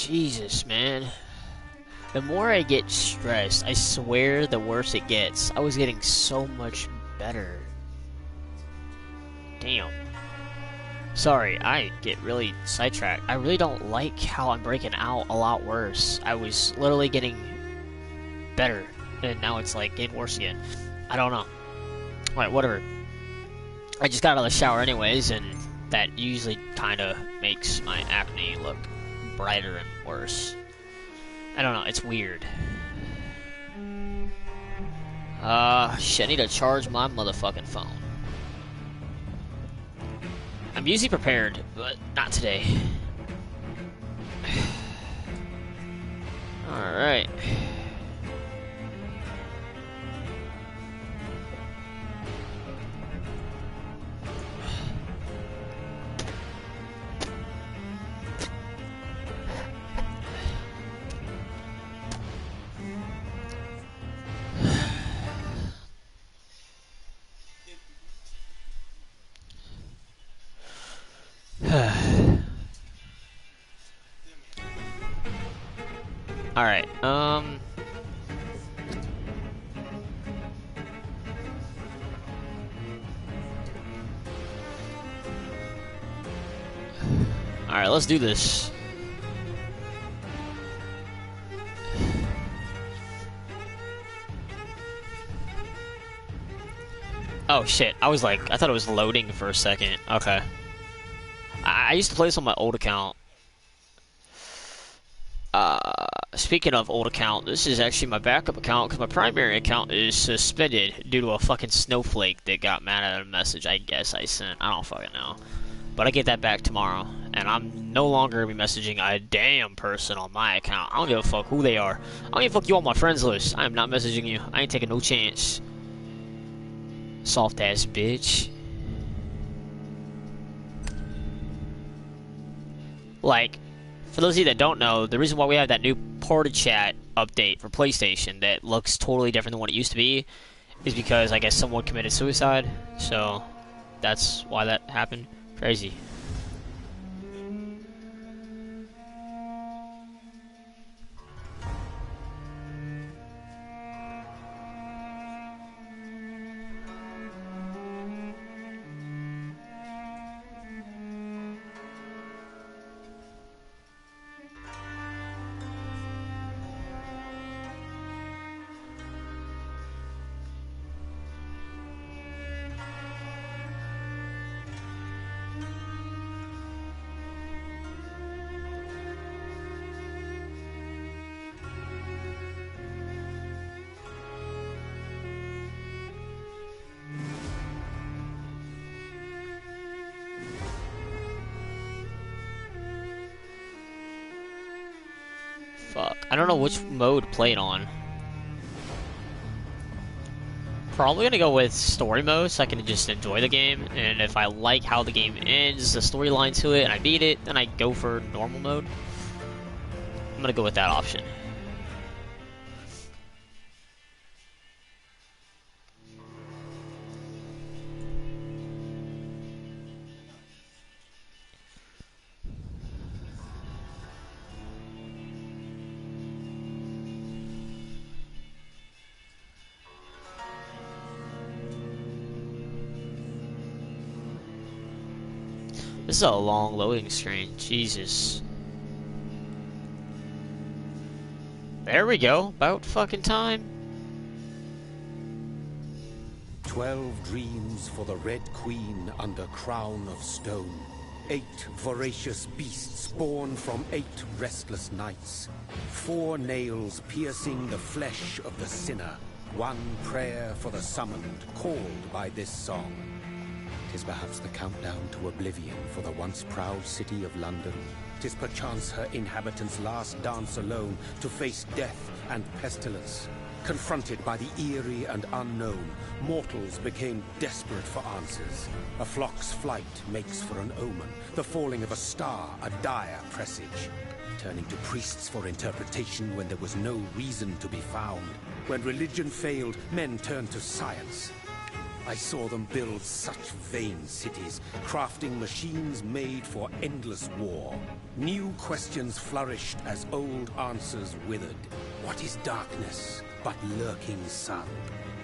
Jesus, man. The more I get stressed, I swear the worse it gets. I was getting so much better. Damn. Sorry, I get really sidetracked. I really don't like how I'm breaking out a lot worse. I was literally getting better, and now it's like getting worse again. I don't know. Alright, whatever. I just got out of the shower anyways, and that usually kinda makes my acne look brighter and worse. I don't know, it's weird. Shit, I need to charge my motherfucking phone. I'm usually prepared, but not today. Alright. Alright, Alright, let's do this. Oh shit, I was like, I thought it was loading for a second. Okay. I used to play this on my old account. Speaking of old account, this is actually my backup account because my primary account is suspended due to a fucking snowflake that got mad at a message I guess I sent. I don't fucking know. But I get that back tomorrow, and I'm no longer going to be messaging a damn person on my account. I don't give a fuck who they are. I don't give a fuck you on my friends list. I am not messaging you. I ain't taking no chance. Soft ass bitch. Like, for those of you that don't know, the reason why we have that new Porta Chat update for PlayStation that looks totally different than what it used to be is because I guess someone committed suicide. So that's why that happened. Crazy. Fuck. I don't know which mode to play it on. Probably gonna go with story mode so I can just enjoy the game, and if I like how the game ends, the storyline to it, and I beat it, then I go for normal mode. I'm gonna go with that option. This is a long loading screen. Jesus. There we go. About fucking time. 12 dreams for the Red Queen under crown of stone. 8 voracious beasts born from 8 restless nights. 4 nails piercing the flesh of the sinner. 1 prayer for the summoned, called by this song. 'Tis perhaps the countdown to oblivion for the once proud city of London. 'Tis perchance her inhabitants' last dance alone to face death and pestilence. Confronted by the eerie and unknown, mortals became desperate for answers. A flock's flight makes for an omen, the falling of a star a dire presage. Turning to priests for interpretation when there was no reason to be found. When religion failed, men turned to science. I saw them build such vain cities, crafting machines made for endless war. New questions flourished as old answers withered. What is darkness but lurking sun?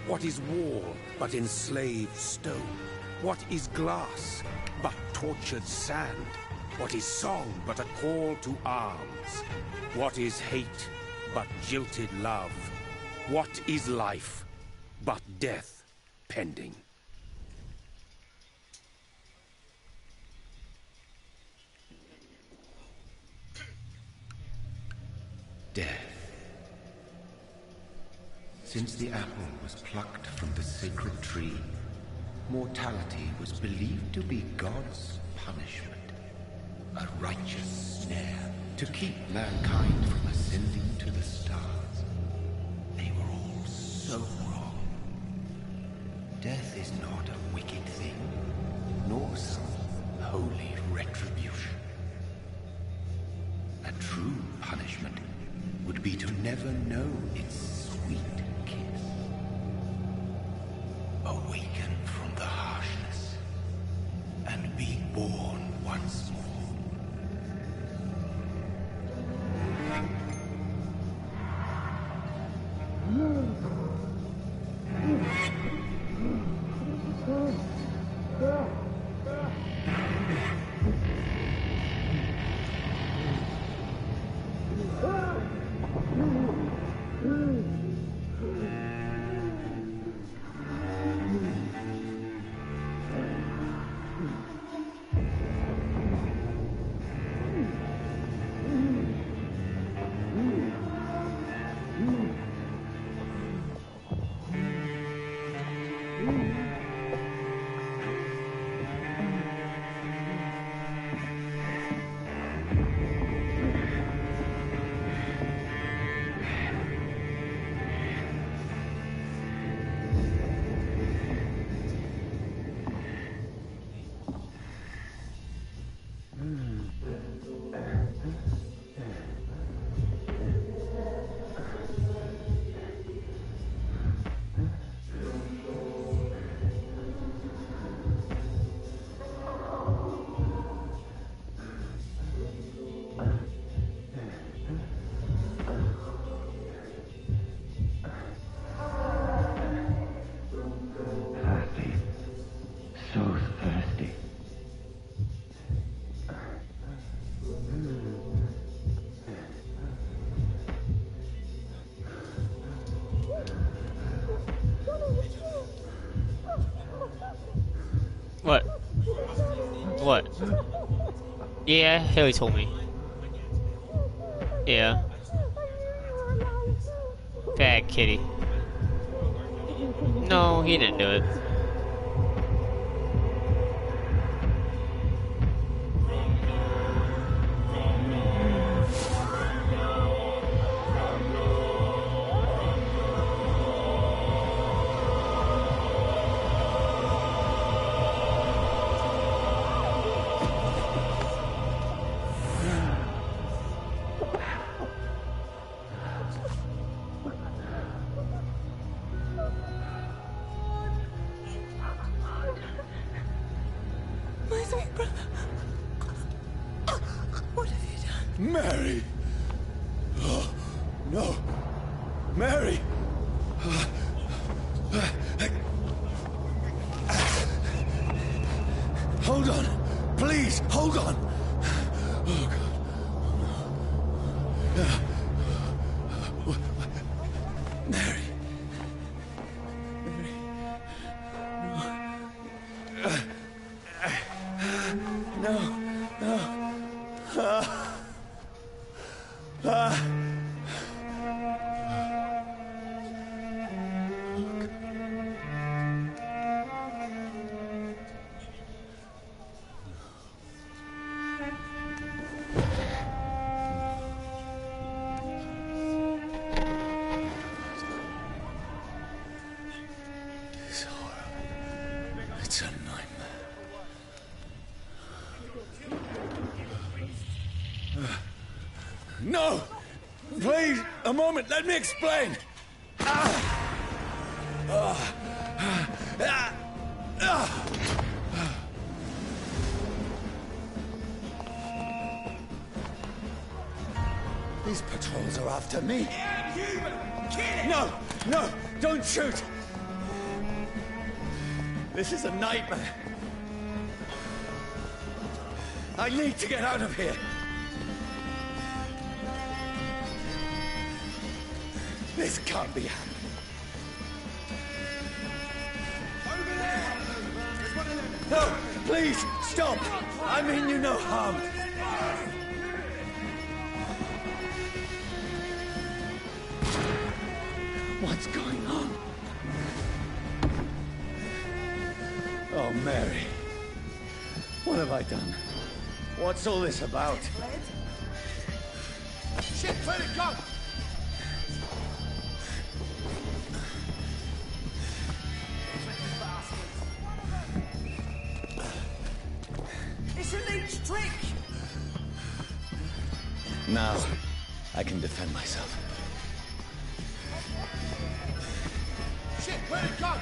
What is wall but enslaved stone? What is glass but tortured sand? What is song but a call to arms? What is hate but jilted love? What is life but death pending? Death. Since the apple was plucked from the sacred tree, mortality was believed to be God's punishment. A righteous snare to keep mankind from ascending to the stars. They were all so wrong. Death is not a wicked thing, nor some holy retribution. A true punishment would be to never know its sweet kiss. Awaken from the harshness and be born once more. What? What? Yeah, Haley told me. Yeah. Bad kitty. No, he didn't do it. Mary! Oh, no! Mary! Hold on! Please, hold on! Oh, God. Mary. Mary. No. No. It's horrible. It's a nightmare. No! Please, a moment, let me explain! These patrols are after me. No! No! Don't shoot! This is a nightmare. I need to get out of here. This can't be happening. Over there! No! Please! Stop! I mean you no harm. What's going on? Oh, Mary. What have I done? What's all this about? Shit, where'd it go? It's a leech trick! Now, I can defend myself. Shit, where'd it go?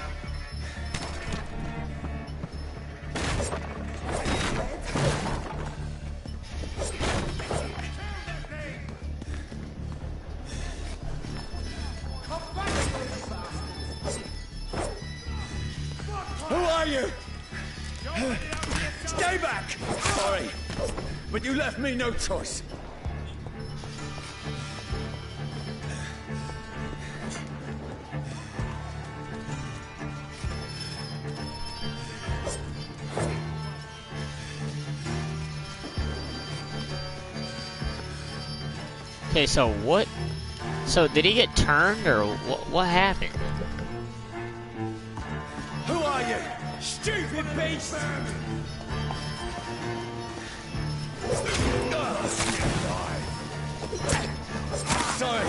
Who are you? Stay back! Sorry, but you left me no choice. Okay, so what? So did he get turned, or what happened? Who are you? Stupid beast! Sorry.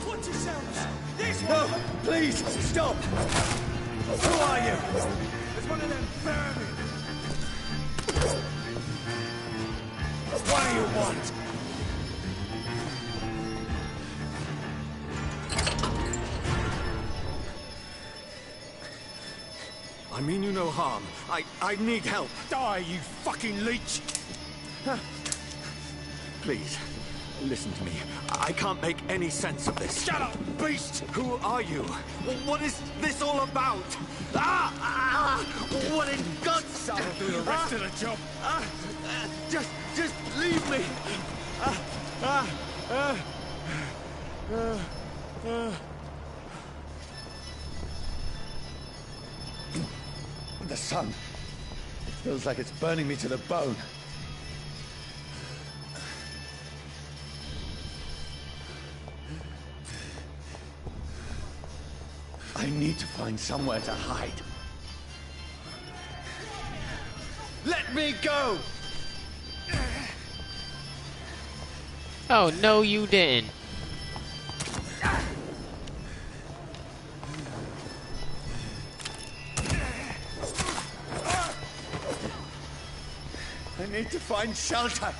Watch yourselves! This one! No, please, stop! Who are you? There's one of them vermin! What do you want? I mean you no harm. I need help. Die, you fucking leech! Please, listen to me. I can't make any sense of this. Shut up, beast! Who are you? What is this all about? What in God's That'll do the rest of the job. Just leave me. The sun. It feels like it's burning me to the bone. I need to find somewhere to hide. Let me go! Oh no, you didn't. I need to find shelter.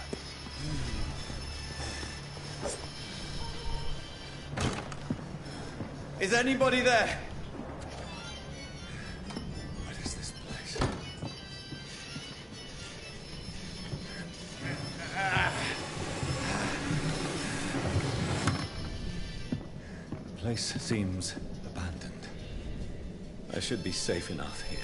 Is anybody there? What is this place? The place seems abandoned. I should be safe enough here.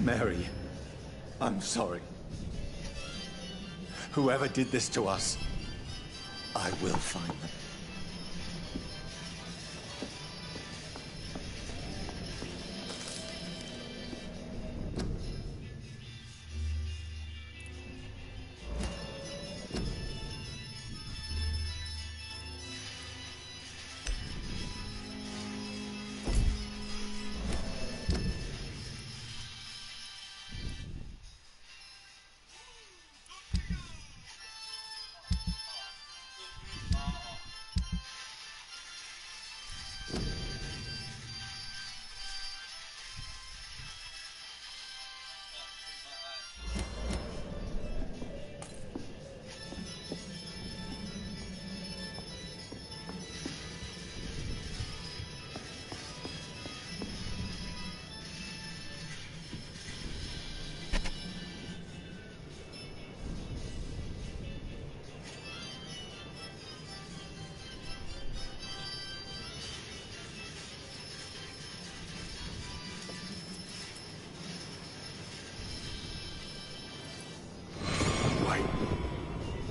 Mary, I'm sorry. Whoever did this to us, I will find them.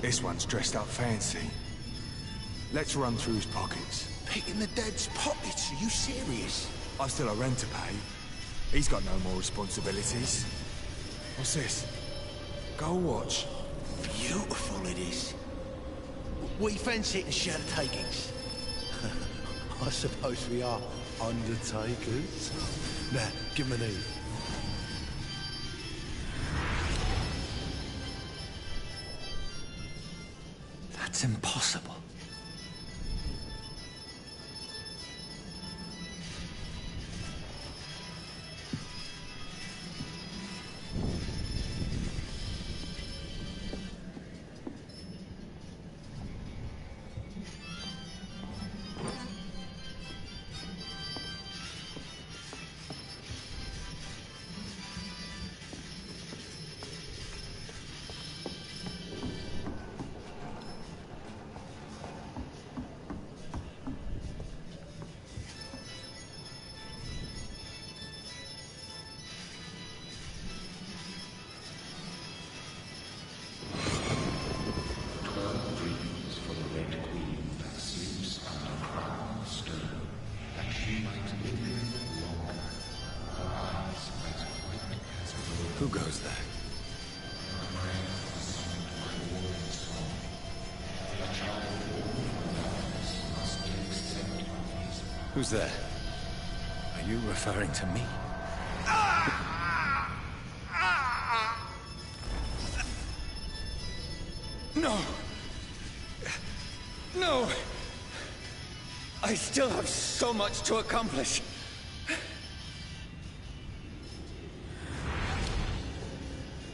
This one's dressed up fancy. Let's run through his pockets. Picking the dead's pockets? Are you serious? I've still a rent to pay. He's got no more responsibilities. What's this? Gold watch. Beautiful it is. We fancy it and share the takings. I suppose we are undertakers. Now, give him an E. That's impossible. Who goes there? Who's there? Are you referring to me? No! No! I still have so much to accomplish.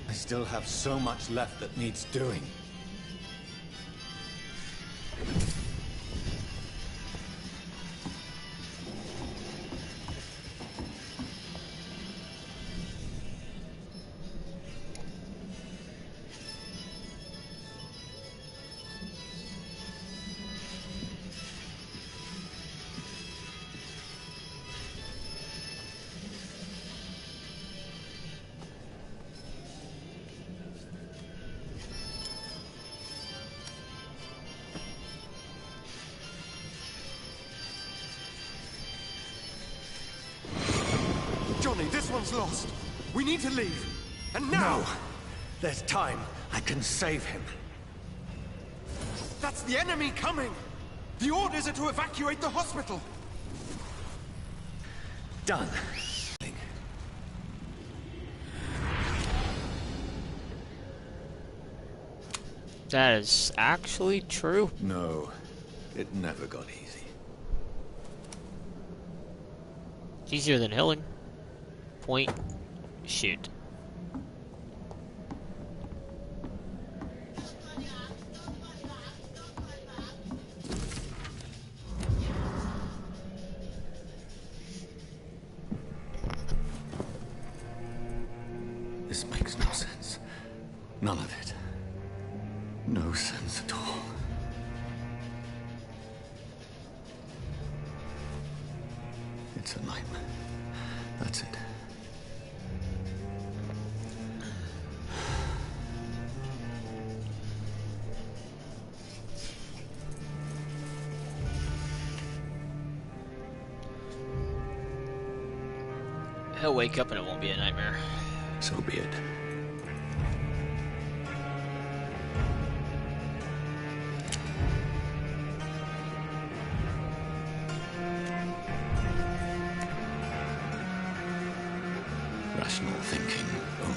I still have so much left that needs doing. Johnny, this one's lost. We need to leave. And now! No! There's time. I can save him. That's the enemy coming! The orders are to evacuate the hospital! Done. That is actually true. No, it never got easy. It's easier than hilling. Point, shoot. This makes no sense. None of it. No sense at all. It's a nightmare. That's it. He'll wake up and it won't be a nightmare. So be it. Rational thinking only.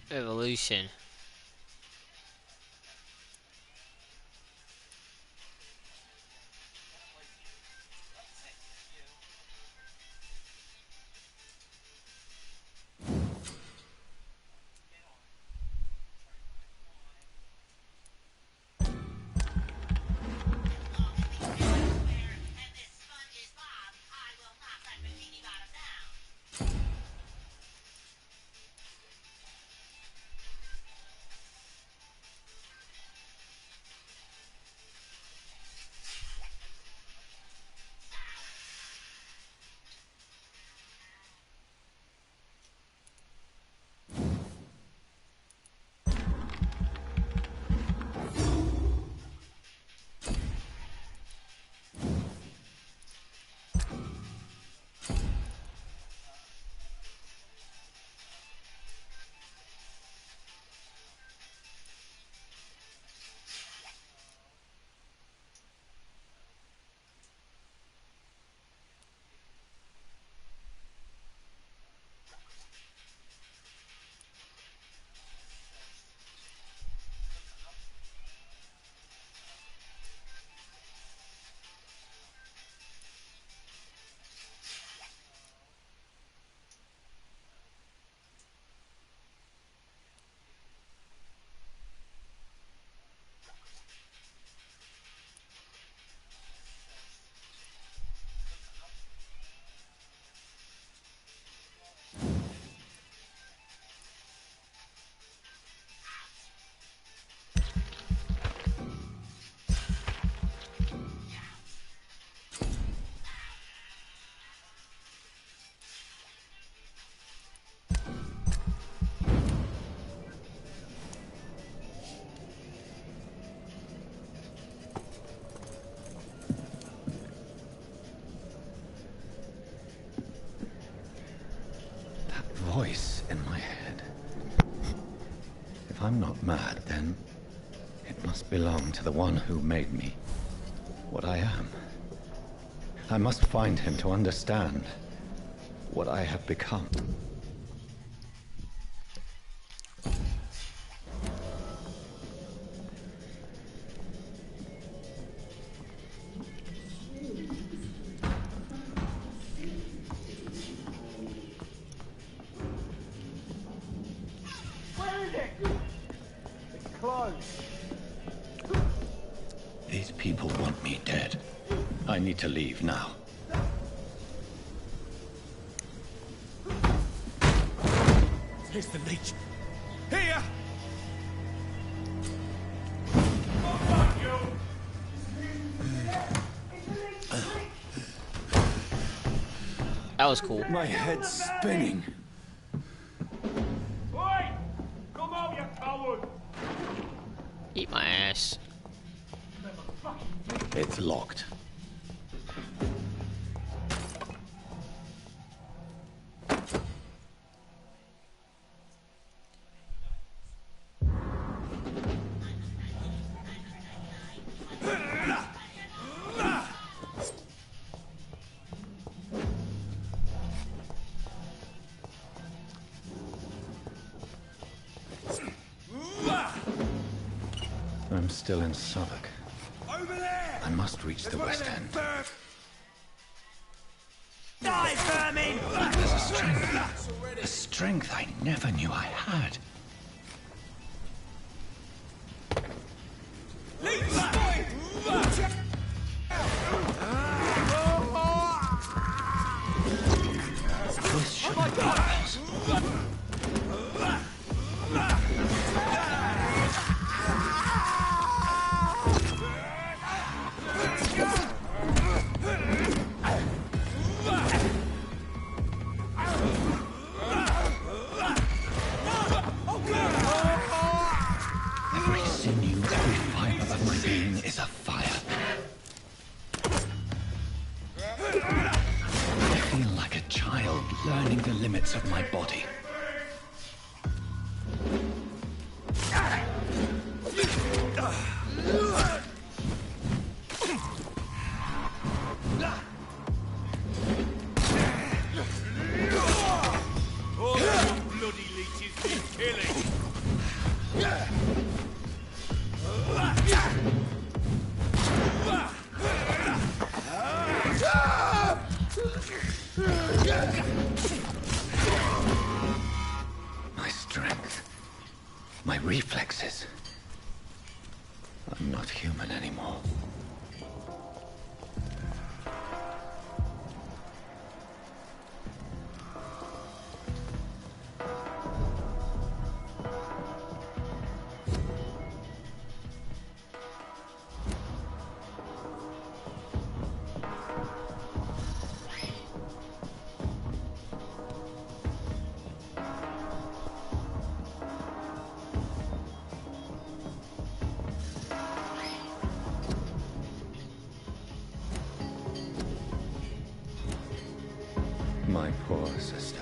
Evolution. Voice in my head. If I'm not mad, then it must belong to the one who made me what I am. I must find him to understand what I have become. These people want me dead. I need to leave now. Here's the leech. Here! That was cool. My head's spinning. Oi! Come out, you coward! Eat my ass. It's locked. I'm still in Southwark. Over there! I must reach the West End. Die, vermin! There's a strength I never knew I had. Leech! learning the limits of my body. All the bloody leeches been killing. My strength, my reflexes. I'm not human anymore. My poor sister.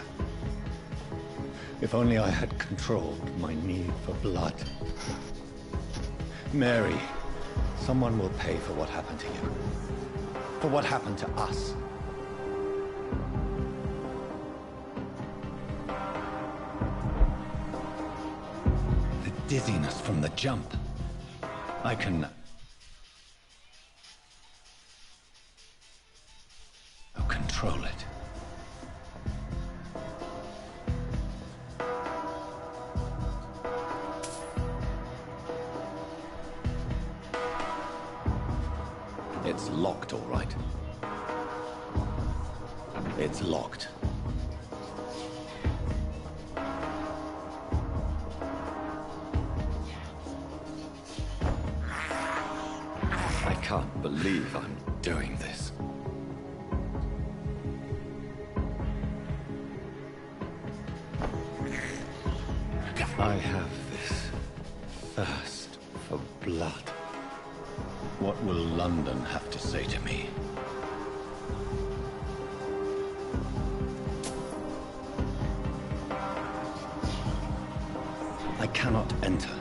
If only I had controlled my need for blood. Mary, someone will pay for what happened to you. For what happened to us. The dizziness from the jump. I can... control it. It's locked, all right. It's locked. I can't believe I'm doing this. I have this thirst for blood. What will London have to say to me? I cannot enter.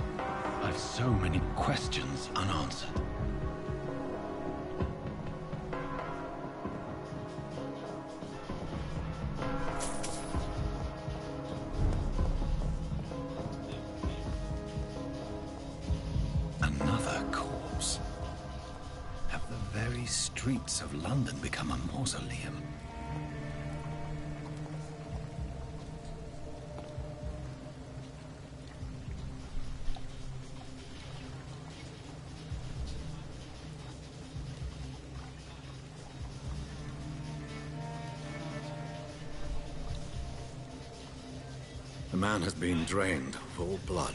I've so many questions unanswered. Another corpse. Have the very streets of London become a mausoleum? The man has been drained of all blood,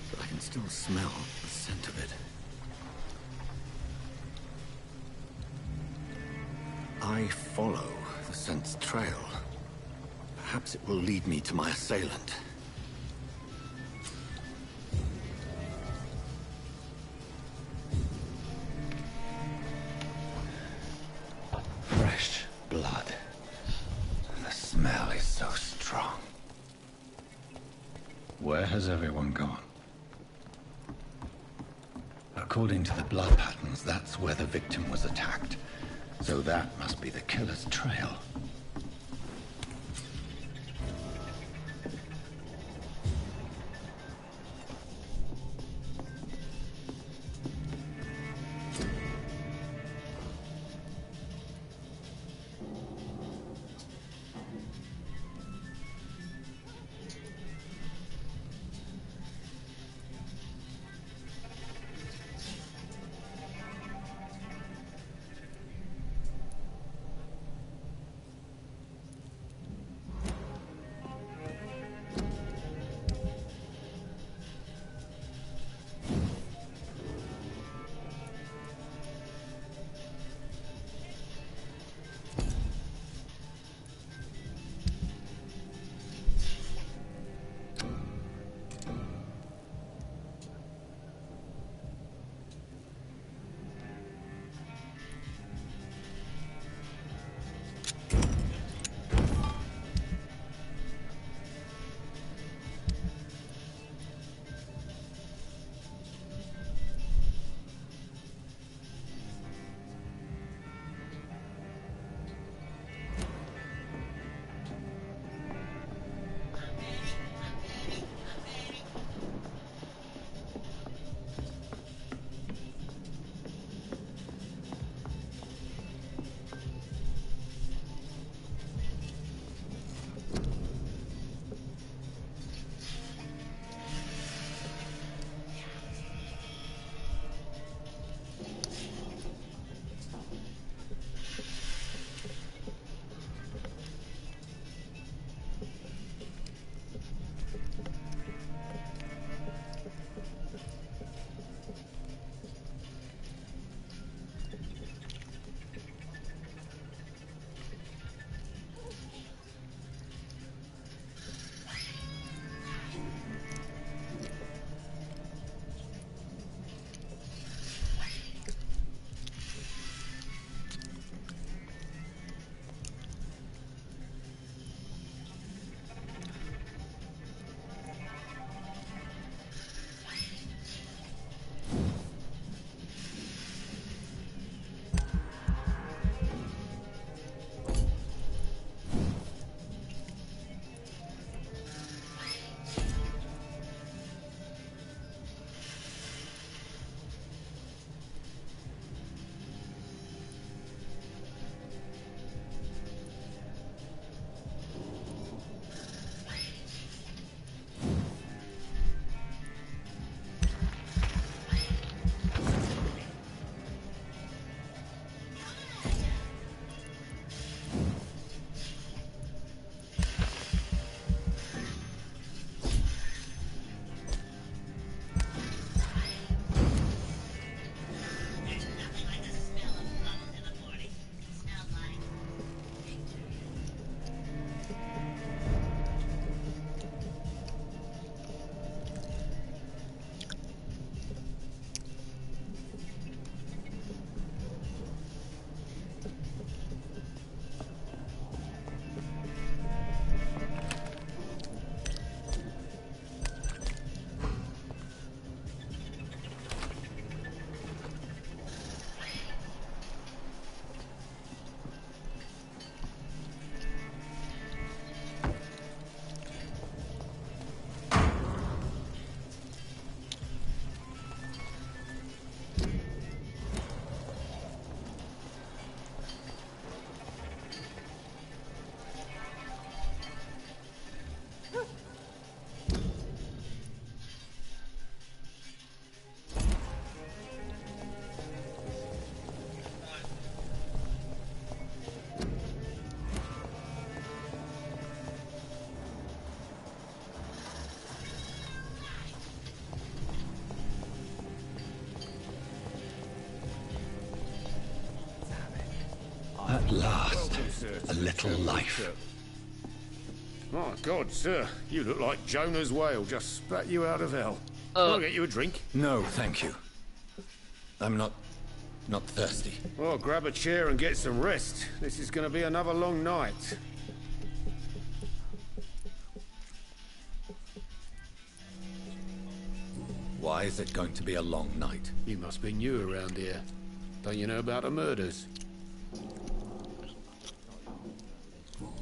but I can still smell the scent of it. I follow the scent's trail. Perhaps it will lead me to my assailant. Fresh blood. The smell is so strong. Where has everyone gone? According to the blood patterns, that's where the victim was attacked. So that must be the killer's trail. At last, a little life. My God, sir, you look like Jonah's whale just spat you out of hell. Can I get you a drink? No, thank you. I'm not thirsty. Well, grab a chair and get some rest. This is going to be another long night. Why is it going to be a long night? You must be new around here. Don't you know about the murders?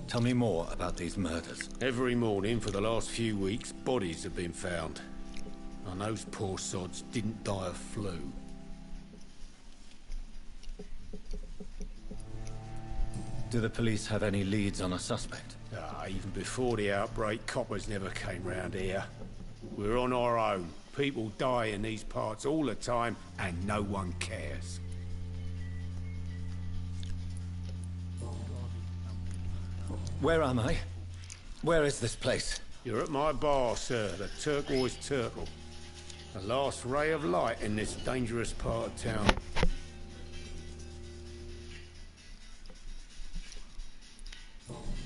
Tell me more about these murders. Every morning for the last few weeks, bodies have been found. And those poor sods didn't die of flu. Do the police have any leads on a suspect? Even before the outbreak, coppers never came round here. We're on our own. People die in these parts all the time, and no one cares. Where am I? Where is this place? You're at my bar, sir, the Turquoise Turtle. The last ray of light in this dangerous part of town.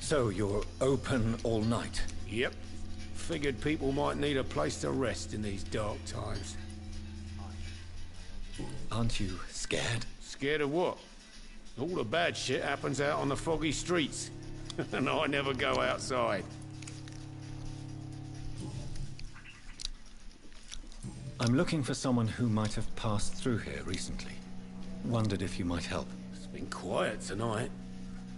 So you're open all night? Yep. Figured people might need a place to rest in these dark times. Aren't you scared? Scared of what? All the bad shit happens out on the foggy streets. And I never go outside. I'm looking for someone who might have passed through here recently. Wondered if you might help. It's been quiet tonight.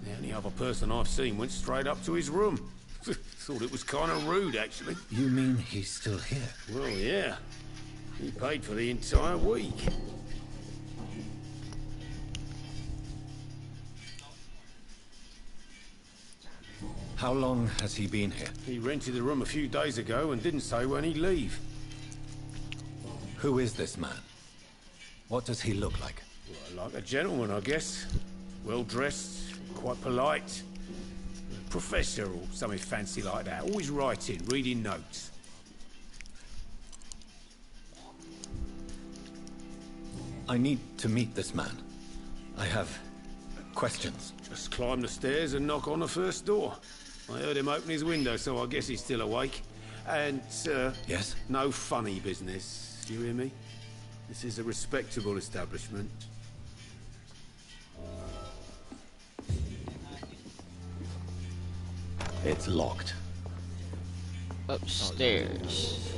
The only other person I've seen went straight up to his room. Thought it was kind of rude, actually. You mean he's still here? Well, yeah. He paid for the entire week. How long has he been here? He rented the room a few days ago and didn't say when he'd leave. Who is this man? What does he look like? Well, like a gentleman, I guess. Well-dressed, quite polite. A professor or something fancy like that. Always writing, reading notes. I need to meet this man. I have questions. Just climb the stairs and knock on the first door. I heard him open his window, so I guess he's still awake. And, sir... Yes? No funny business. You hear me? This is a respectable establishment. It's locked. Upstairs.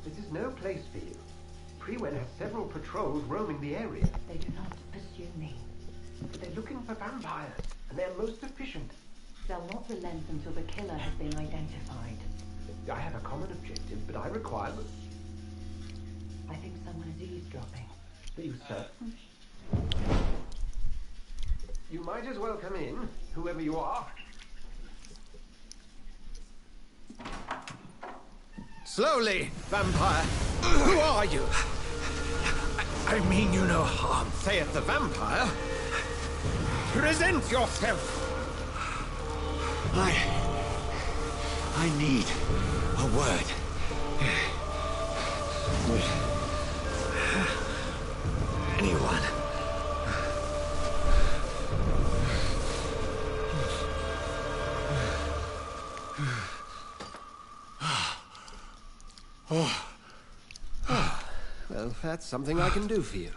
This is no place for you. Prewen has several patrols roaming the area. They do not pursue me. They're looking for vampires, and they're most efficient. They'll not relent until the killer has been identified. I have a common objective, but I require... I think someone is eavesdropping. Are you certain? You might as well come in, whoever you are. Slowly, vampire. Who are you? I mean you no harm. Saith the vampire. Present yourself. I need a word. Anyone. Well, that's something I can do for you.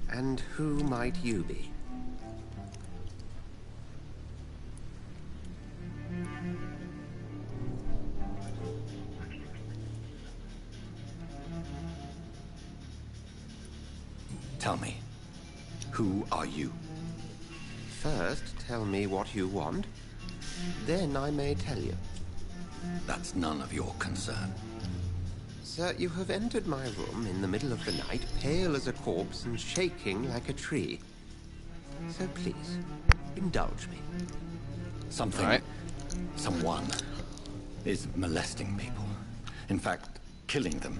And who might you be? Tell me, who are you? First, tell me what you want. Then I may tell you. That's none of your concern. Sir, you have entered my room in the middle of the night, pale as a corpse and shaking like a tree. So please, indulge me. Something, All right. someone is molesting people. In fact, killing them.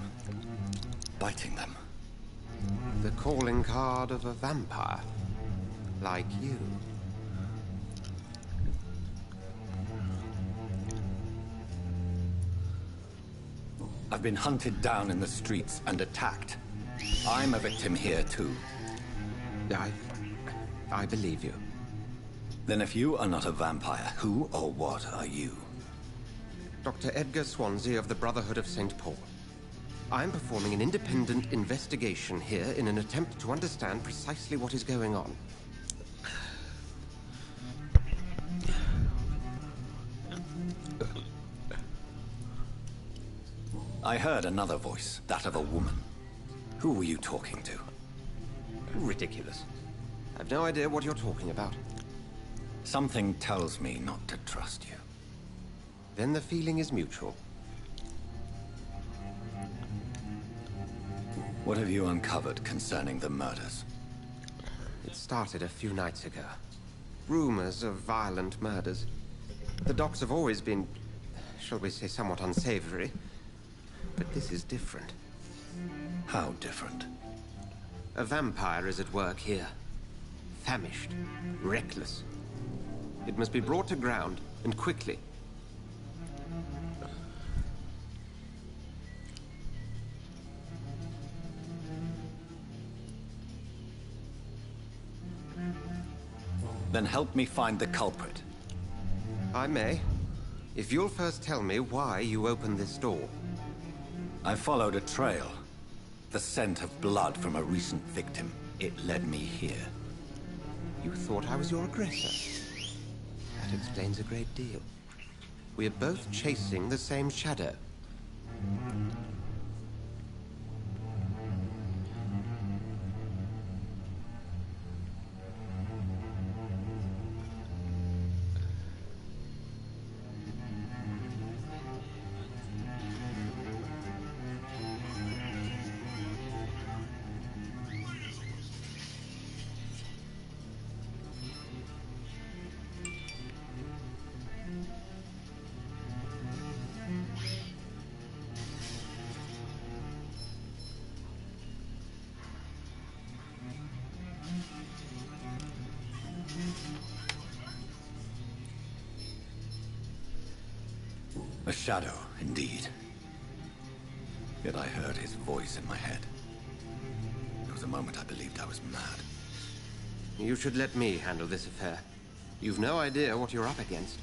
Biting them. The calling card of a vampire. Like you. I've been hunted down in the streets and attacked. I'm a victim here too. I believe you. Then if you are not a vampire, who or what are you? Dr. Edgar Swansea of the Brotherhood of St. Paul. I'm performing an independent investigation here in an attempt to understand precisely what is going on. I heard another voice, that of a woman. Who were you talking to? Ridiculous. I've no idea what you're talking about. Something tells me not to trust you. Then the feeling is mutual. What have you uncovered concerning the murders? It started a few nights ago. Rumors of violent murders. The docks have always been, shall we say, somewhat unsavory. But this is different. How different? A vampire is at work here. Famished. Reckless. It must be brought to ground, and quickly. Then help me find the culprit. I may. If you'll first tell me why you opened this door. I followed a trail. The scent of blood from a recent victim. It led me here. You thought I was your aggressor. That explains a great deal. We are both chasing the same shadow. A shadow, indeed. Yet I heard his voice in my head. There was a moment I believed I was mad. You should let me handle this affair. You've no idea what you're up against.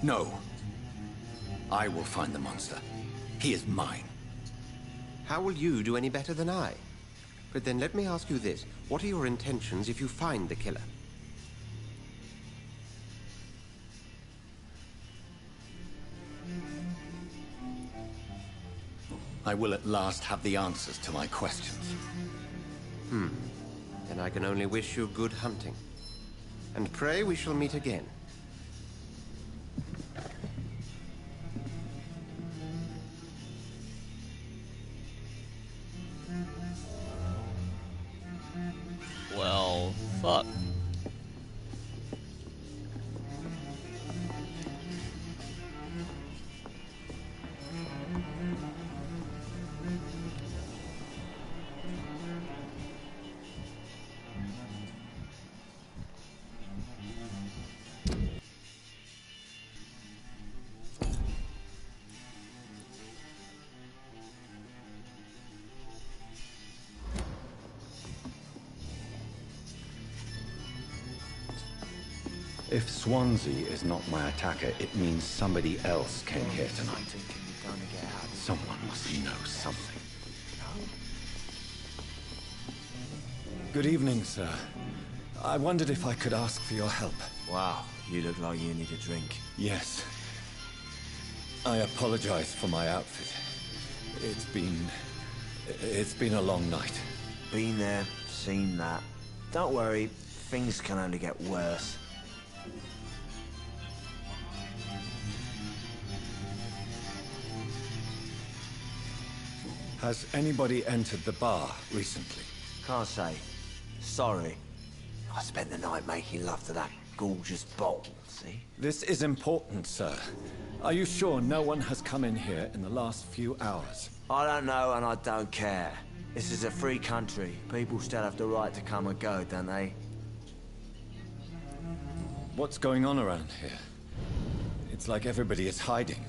No. I will find the monster. He is mine. How will you do any better than I? But then let me ask you this. What are your intentions if you find the killer? I will at last have the answers to my questions. Then I can only wish you good hunting. And pray we shall meet again. Well, fuck. If Swansea is not my attacker, it means somebody else came here tonight. Someone must know something. Good evening, sir. I wondered if I could ask for your help. Wow, you look like you need a drink. Yes. I apologize for my outfit. It's been a long night. Been there, seen that. Don't worry, things can only get worse. Has anybody entered the bar recently? Can't say. Sorry. I spent the night making love to that gorgeous bottle, see? This is important, sir. Are you sure no one has come in here in the last few hours? I don't know and I don't care. This is a free country. People still have the right to come and go, don't they? What's going on around here? It's like everybody is hiding.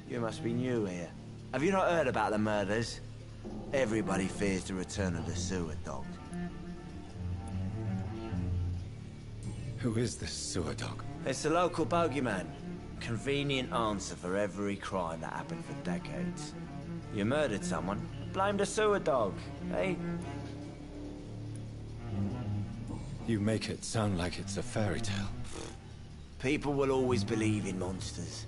You must be new here. Have you not heard about the murders? Everybody fears the return of the sewer dog. Who is this sewer dog? It's the local bogeyman. Convenient answer for every crime that happened for decades. You murdered someone, blame the sewer dog, eh? You make it sound like it's a fairy tale. People will always believe in monsters.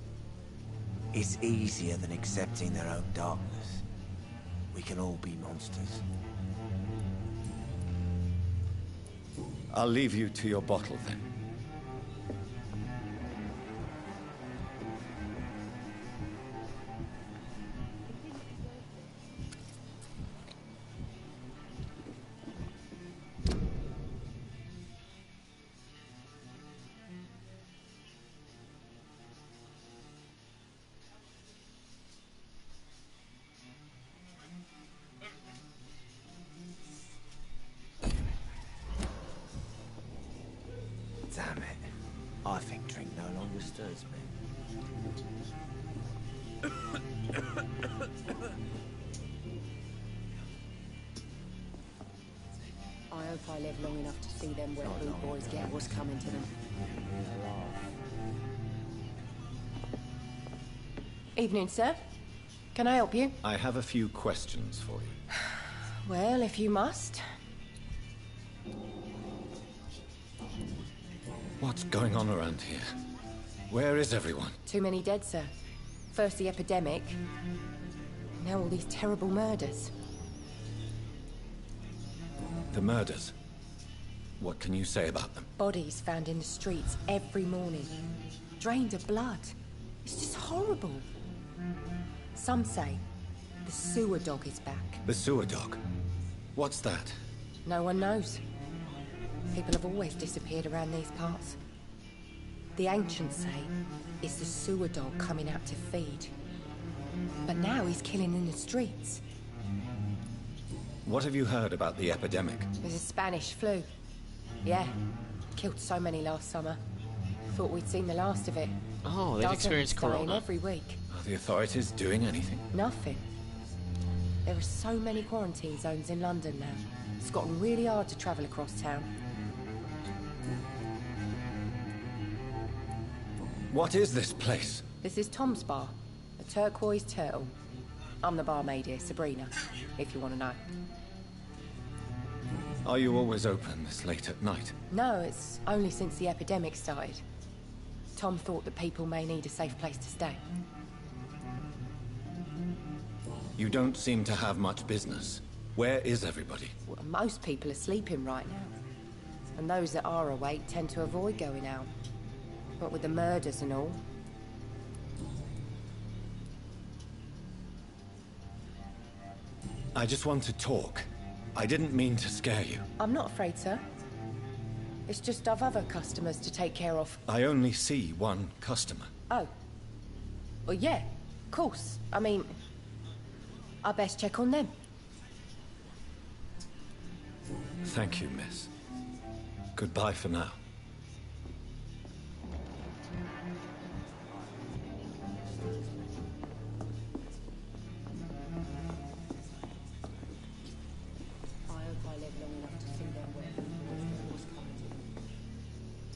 It's easier than accepting their own darkness. We can all be monsters. I'll leave you to your bottle then. Damn it. I think drink no longer stirs me. I hope I live long enough to see them wet boot boys get what's coming to them. Evening, sir. Can I help you? I have a few questions for you. Well, if you must. What's going on around here? Where is everyone? Too many dead, sir. First the epidemic, now all these terrible murders. The murders. What can you say about them? Bodies found in the streets every morning. Drained of blood. It's just horrible. Some say the sewer dog is back. The sewer dog? What's that? No one knows. People have always disappeared around these parts. The ancients say it's the sewer dog coming out to feed. But now he's killing in the streets. What have you heard about the epidemic? There's a Spanish flu. Yeah, killed so many last summer. Thought we'd seen the last of it. Oh, they've experienced corona. Every week. Are the authorities doing anything? Nothing. There are so many quarantine zones in London now. It's gotten really hard to travel across town. What is this place? This is Tom's bar, a turquoise turtle. I'm the barmaid here, Sabrina, if you want to know. Are you always open this late at night? No, it's only since the epidemic started. Tom thought that people may need a safe place to stay. You don't seem to have much business. Where is everybody? Well, most people are sleeping right now. And those that are awake tend to avoid going out. But with the murders and all... I just want to talk. I didn't mean to scare you. I'm not afraid, sir. It's just I've other customers to take care of. I only see one customer. Oh. Well, yeah, of course. I mean, I best check on them. Thank you, miss. Goodbye for now.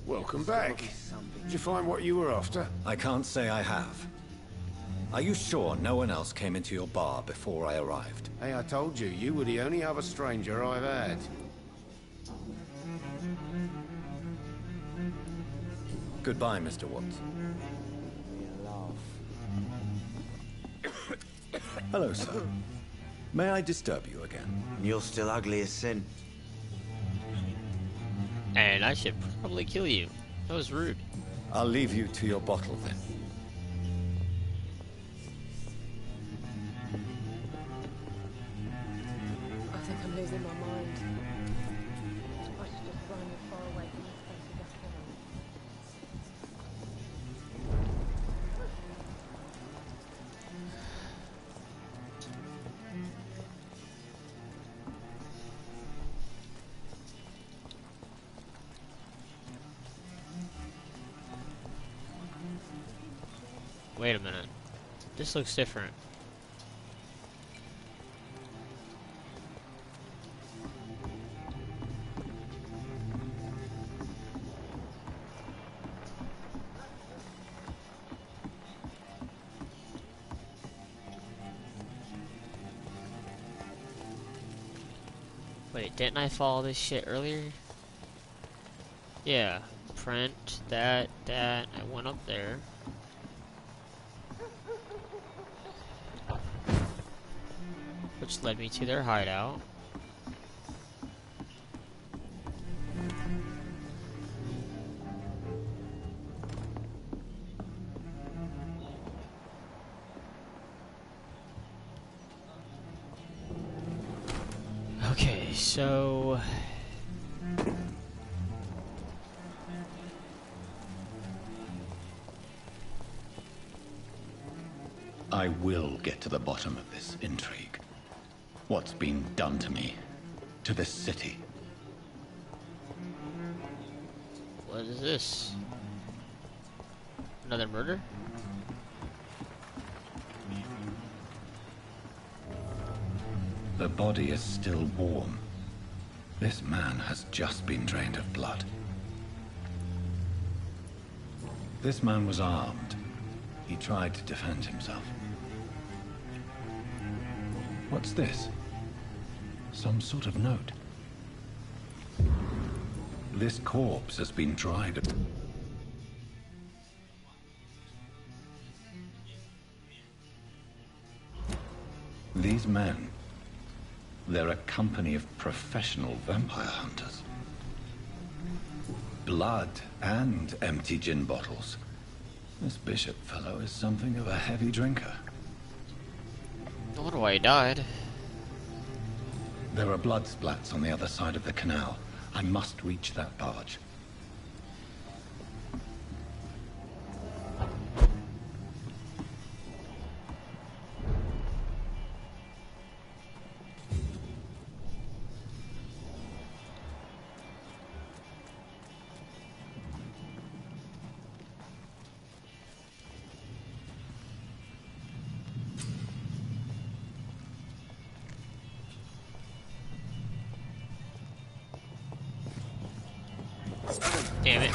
Welcome back. Did you find what you were after? I can't say I have. Are you sure no one else came into your bar before I arrived? Hey, I told you, you were the only other stranger I've had. Goodbye, Mr. Watts. Hello, sir. May I disturb you again? You're still ugly as sin. And I should probably kill you. That was rude. I'll leave you to your bottle then. I think I'm losing my mind. I should just run as far away from this place as I can. Wait a minute. This looks different. Wait, didn't I follow this shit earlier? Yeah. Print, that. I went up there. Which led me to their hideout. Okay, so... I will get to the bottom of this intrigue. What's been done to me, to this city. What is this? Another murder? The body is still warm. This man has just been drained of blood. This man was armed. He tried to defend himself. What's this? Some sort of note. This corpse has been dried. These men, they're a company of professional vampire hunters. Blood and empty gin bottles. This bishop fellow is something of a heavy drinker. I wonder why he died. There are blood splats on the other side of the canal. I must reach that barge. Damn it.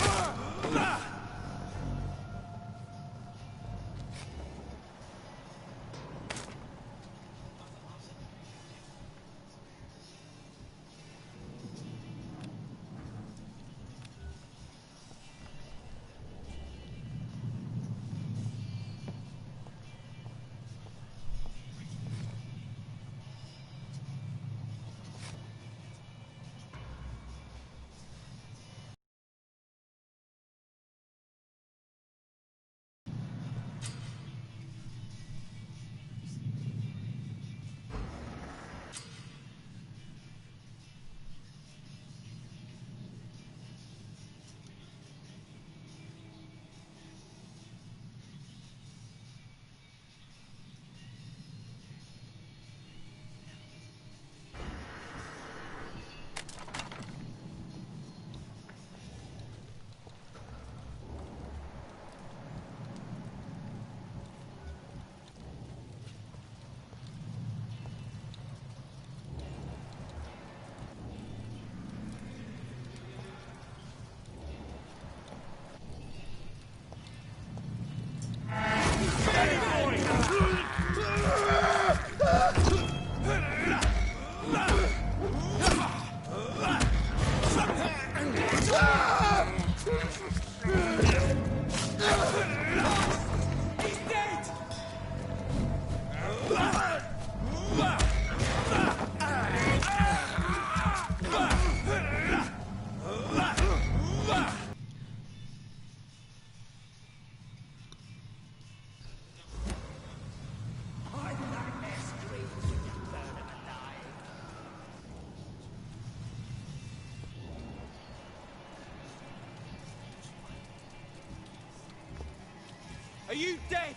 Are you dead?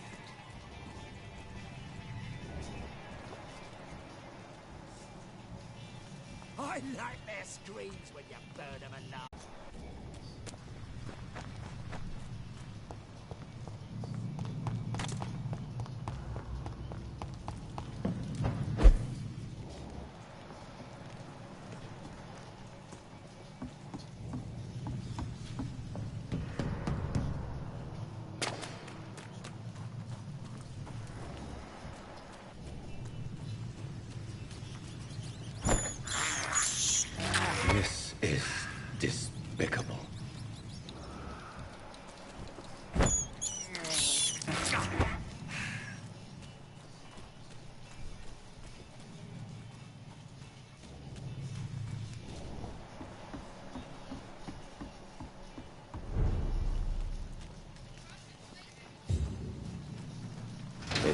I like their screams when you burn them alive.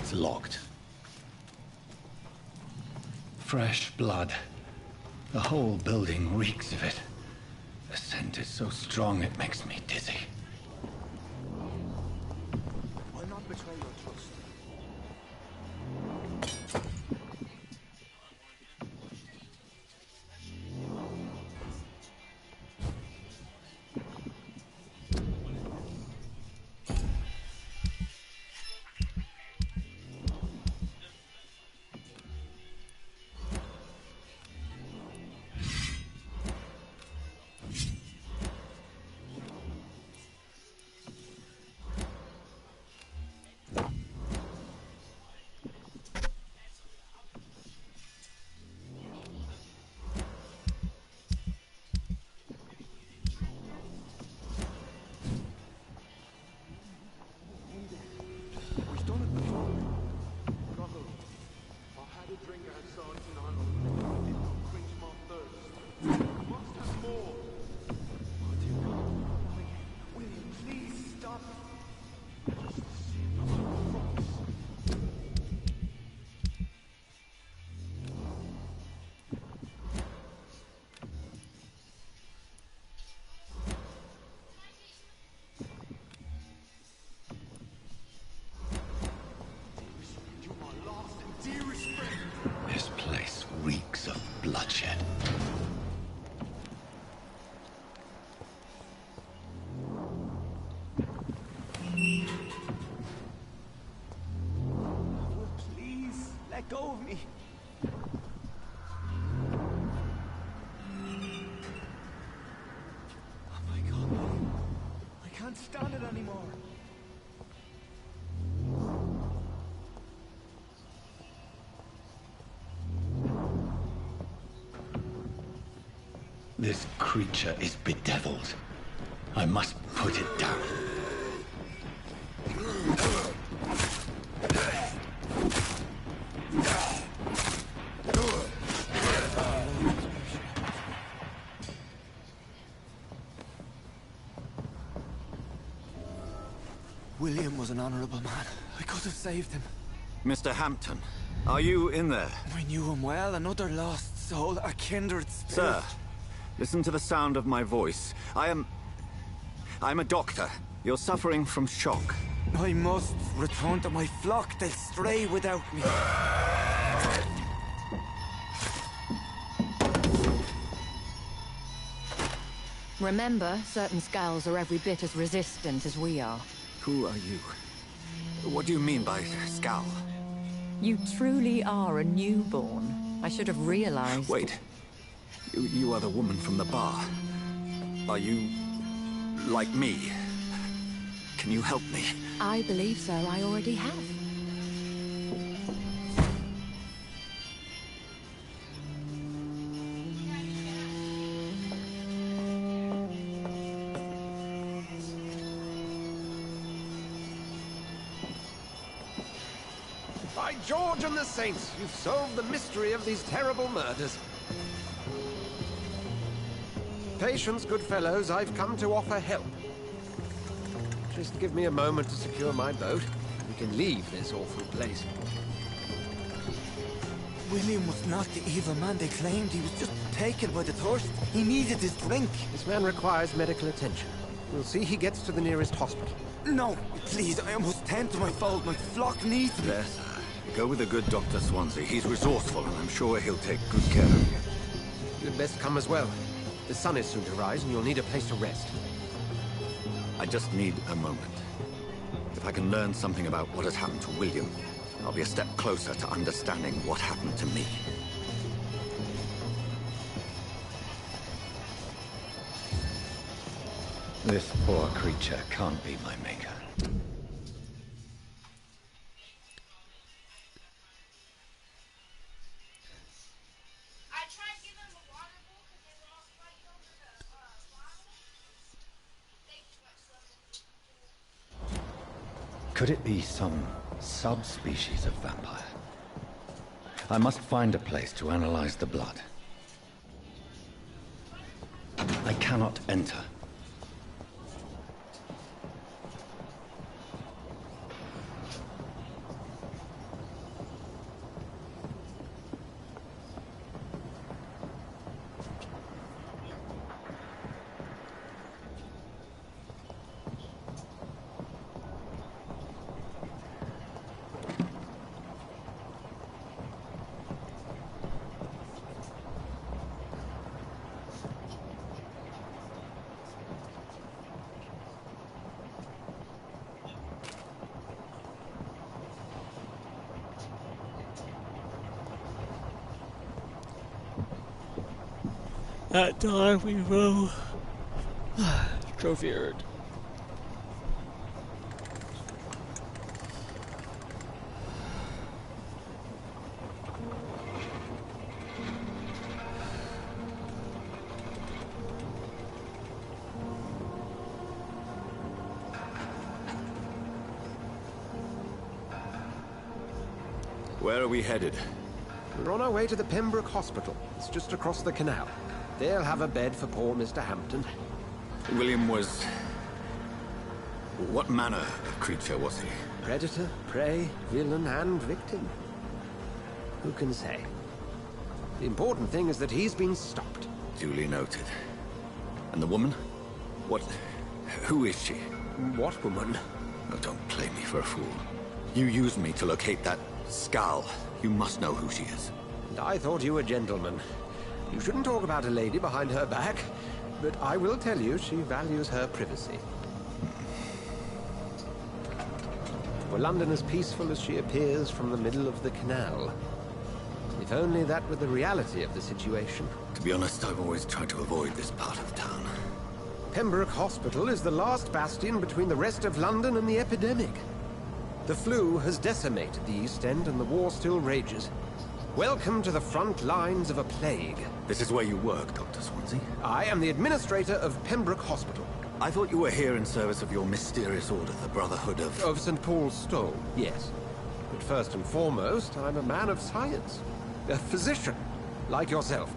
It's locked. Fresh blood. The whole building reeks of it. The scent is so strong it makes me dizzy. Why not betray your trust? This place reeks of bloodshed. Please, let go of me. Oh my God, no. I can't stand it anymore. This creature is bedeviled. I must put it down. William was an honorable man. I could have saved him. Mr. Hampton, are you in there? I knew him well, another lost soul, a kindred spirit. Sir, listen to the sound of my voice. I'm a doctor. You're suffering from shock. I must return to my flock. They'll stray without me. Remember, certain skulls are every bit as resistant as we are. Who are you? What do you mean by Scal? You truly are a newborn. I should have realized. Wait. You are the woman from the bar. Are you like me? Can you help me? I believe so. I already have. By George and the Saints, you've solved the mystery of these terrible murders. Patience, good fellows, I've come to offer help. Just give me a moment to secure my boat. We can leave this awful place. William was not the evil man they claimed. He was just taken by the thirst. He needed his drink. This man requires medical attention. We'll see he gets to the nearest hospital. No, please, I must tend to my fold. My flock needs me. There, sir. Go with the good Dr. Swansea. He's resourceful, and I'm sure he'll take good care of you. You'd best come as well. The sun is soon to rise, and you'll need a place to rest. I just need a moment. If I can learn something about what has happened to William, I'll be a step closer to understanding what happened to me. This poor creature can't be my maker. Could it be some subspecies of vampire? I must find a place to analyze the blood. I cannot enter. At time we will. Trophy earned. Where are we headed? We're on our way to the Pembroke Hospital. It's just across the canal. They'll have a bed for poor Mr. Hampton. William was... What manner of creature was he? Predator, prey, villain, and victim. Who can say? The important thing is that he's been stopped. Duly noted. And the woman? What... Who is she? What woman? Oh, don't play me for a fool. You used me to locate that skull. You must know who she is. And I thought you a gentleman. You shouldn't talk about a lady behind her back, but I will tell you she values her privacy. Were London as peaceful as she appears from the middle of the canal? If only that were the reality of the situation. To be honest, I've always tried to avoid this part of town. Pembroke Hospital is the last bastion between the rest of London and the epidemic. The flu has decimated the East End and the war still rages. Welcome to the front lines of a plague. This is where you work, Dr. Swansea? I am the administrator of Pembroke Hospital. I thought you were here in service of your mysterious order, the Brotherhood of... Of St. Paul's Stole, yes. But first and foremost, I'm a man of science. A physician, like yourself,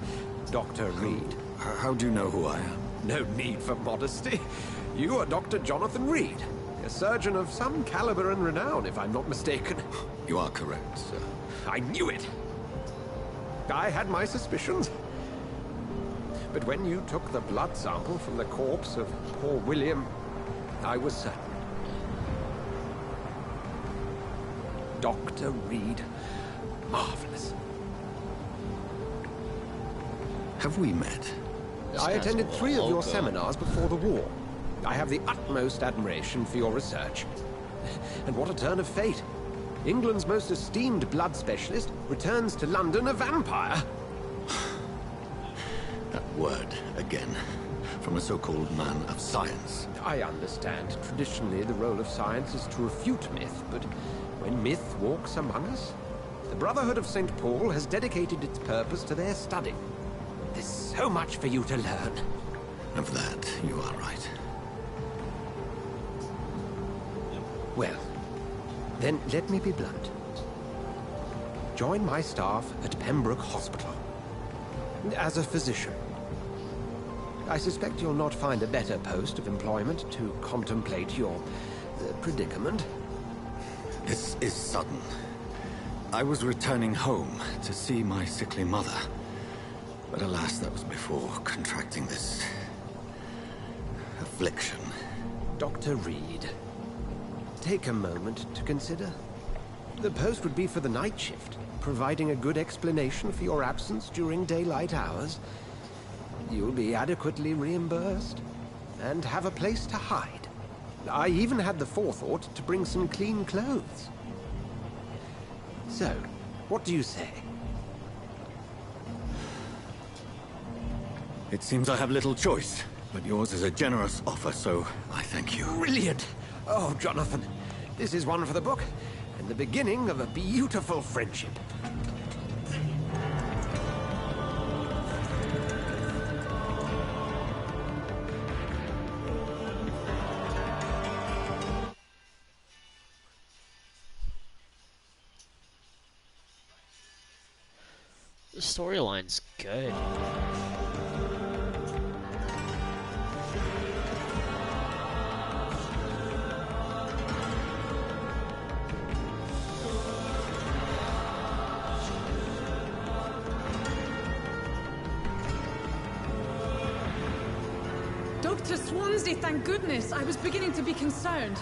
Dr. Reed. How do you know who I am? No need for modesty. You are Dr. Jonathan Reed, a surgeon of some caliber and renown, if I'm not mistaken. You are correct, sir. I knew it! I had my suspicions. But when you took the blood sample from the corpse of poor William, I was certain. Dr. Reed. Marvelous. Have we met? I attended 3 of your seminars before the war. I have the utmost admiration for your research. And what a turn of fate. England's most esteemed blood specialist returns to London a vampire. That word, again, from a so-called man of science. I understand. Traditionally, the role of science is to refute myth, but when myth walks among us, the Brotherhood of St. Paul has dedicated its purpose to their study. There's so much for you to learn. Of that, you are right. Well, then let me be blunt. Join my staff at Pembroke Hospital. As a physician. I suspect you'll not find a better post of employment to contemplate your predicament. This is sudden. I was returning home to see my sickly mother. But alas, that was before contracting this... affliction. Dr. Reed, take a moment to consider. The post would be for the night shift, providing a good explanation for your absence during daylight hours. You'll be adequately reimbursed, and have a place to hide. I even had the forethought to bring some clean clothes. So, what do you say? It seems I have little choice, but yours is a generous offer, so I thank you. Brilliant! Oh, Jonathan, this is one for the book, and the beginning of a beautiful friendship. The storyline's good. Dr. Swansea, thank goodness. I was beginning to be concerned.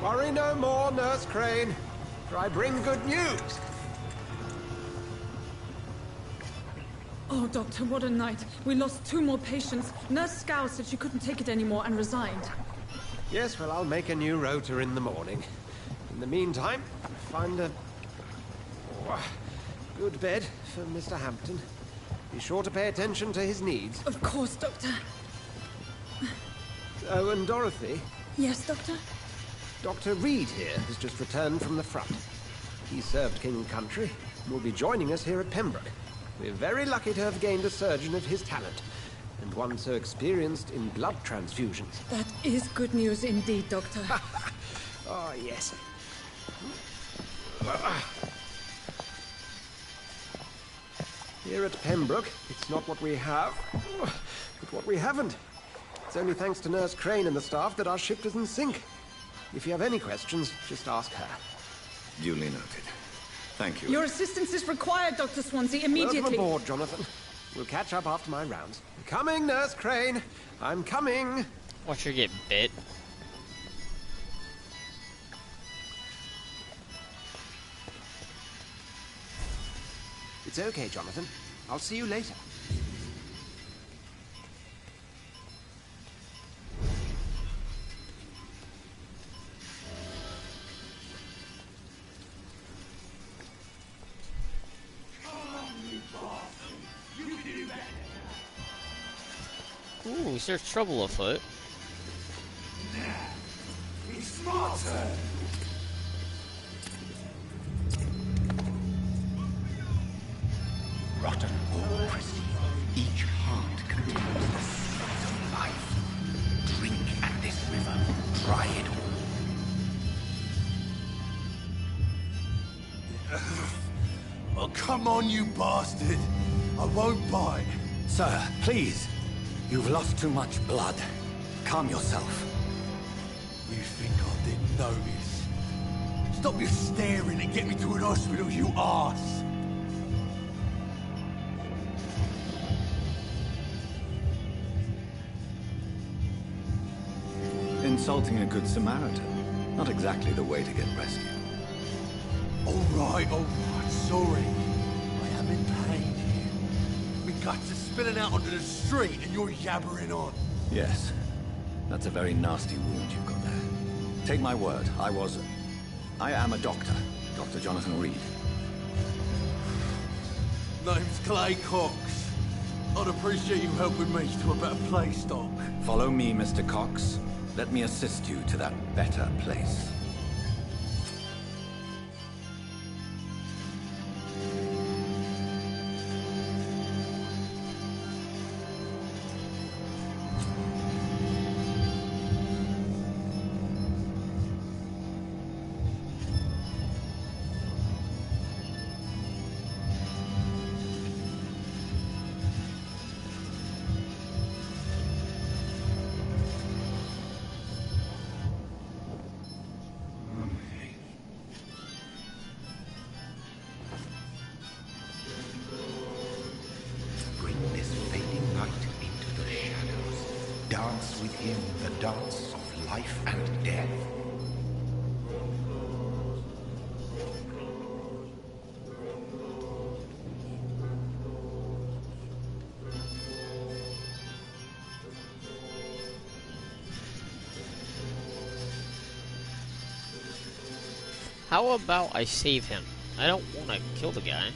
Worry no more, Nurse Crane, for I bring good news. Oh, Doctor, what a night. We lost 2 more patients. Nurse Scow said she couldn't take it anymore and resigned. Yes, well, I'll make a new rota in the morning. In the meantime, find a good bed for Mr. Hampton. Be sure to pay attention to his needs. Of course, Doctor. Oh, and Dorothy? Yes, Doctor? Dr. Reed here has just returned from the front. He served King and Country and will be joining us here at Pembroke. We're very lucky to have gained a surgeon of his talent, and one so experienced in blood transfusions. That is good news indeed, Doctor. Oh, yes. Here at Pembroke, it's not what we have, but what we haven't. It's only thanks to Nurse Crane and the staff that our ship doesn't sink. If you have any questions, just ask her. Duly noted. Thank you. Your assistance is required, Dr. Swansea, immediately. Welcome aboard, Jonathan. We'll catch up after my rounds. Coming, Nurse Crane. I'm coming. Watch her get bit. It's okay, Jonathan. I'll see you later. Ooh, is there trouble afoot? It's my turn. Rotten or pristine, each heart contains the sweat of life. Drink at this river, try it all. Oh, come on, you bastard. I won't bite. Sir, please. You've lost too much blood. Calm yourself. You think I didn't notice? Stop your staring and get me to an hospital, you arse. Insulting a good Samaritan. Not exactly the way to get rescued. All right, sorry. I am in pain here. My guts are spilling out onto the street and you're yabbering on. Yes. That's a very nasty wound you've got there. Take my word, I am a doctor. Dr. Jonathan Reed. Name's Clay Cox. I'd appreciate you helping me to a better place, Doc. Follow me, Mr. Cox. Let me assist you to that better place. Dance with him the dance of life and death. How about I save him? I don't want to kill the guy.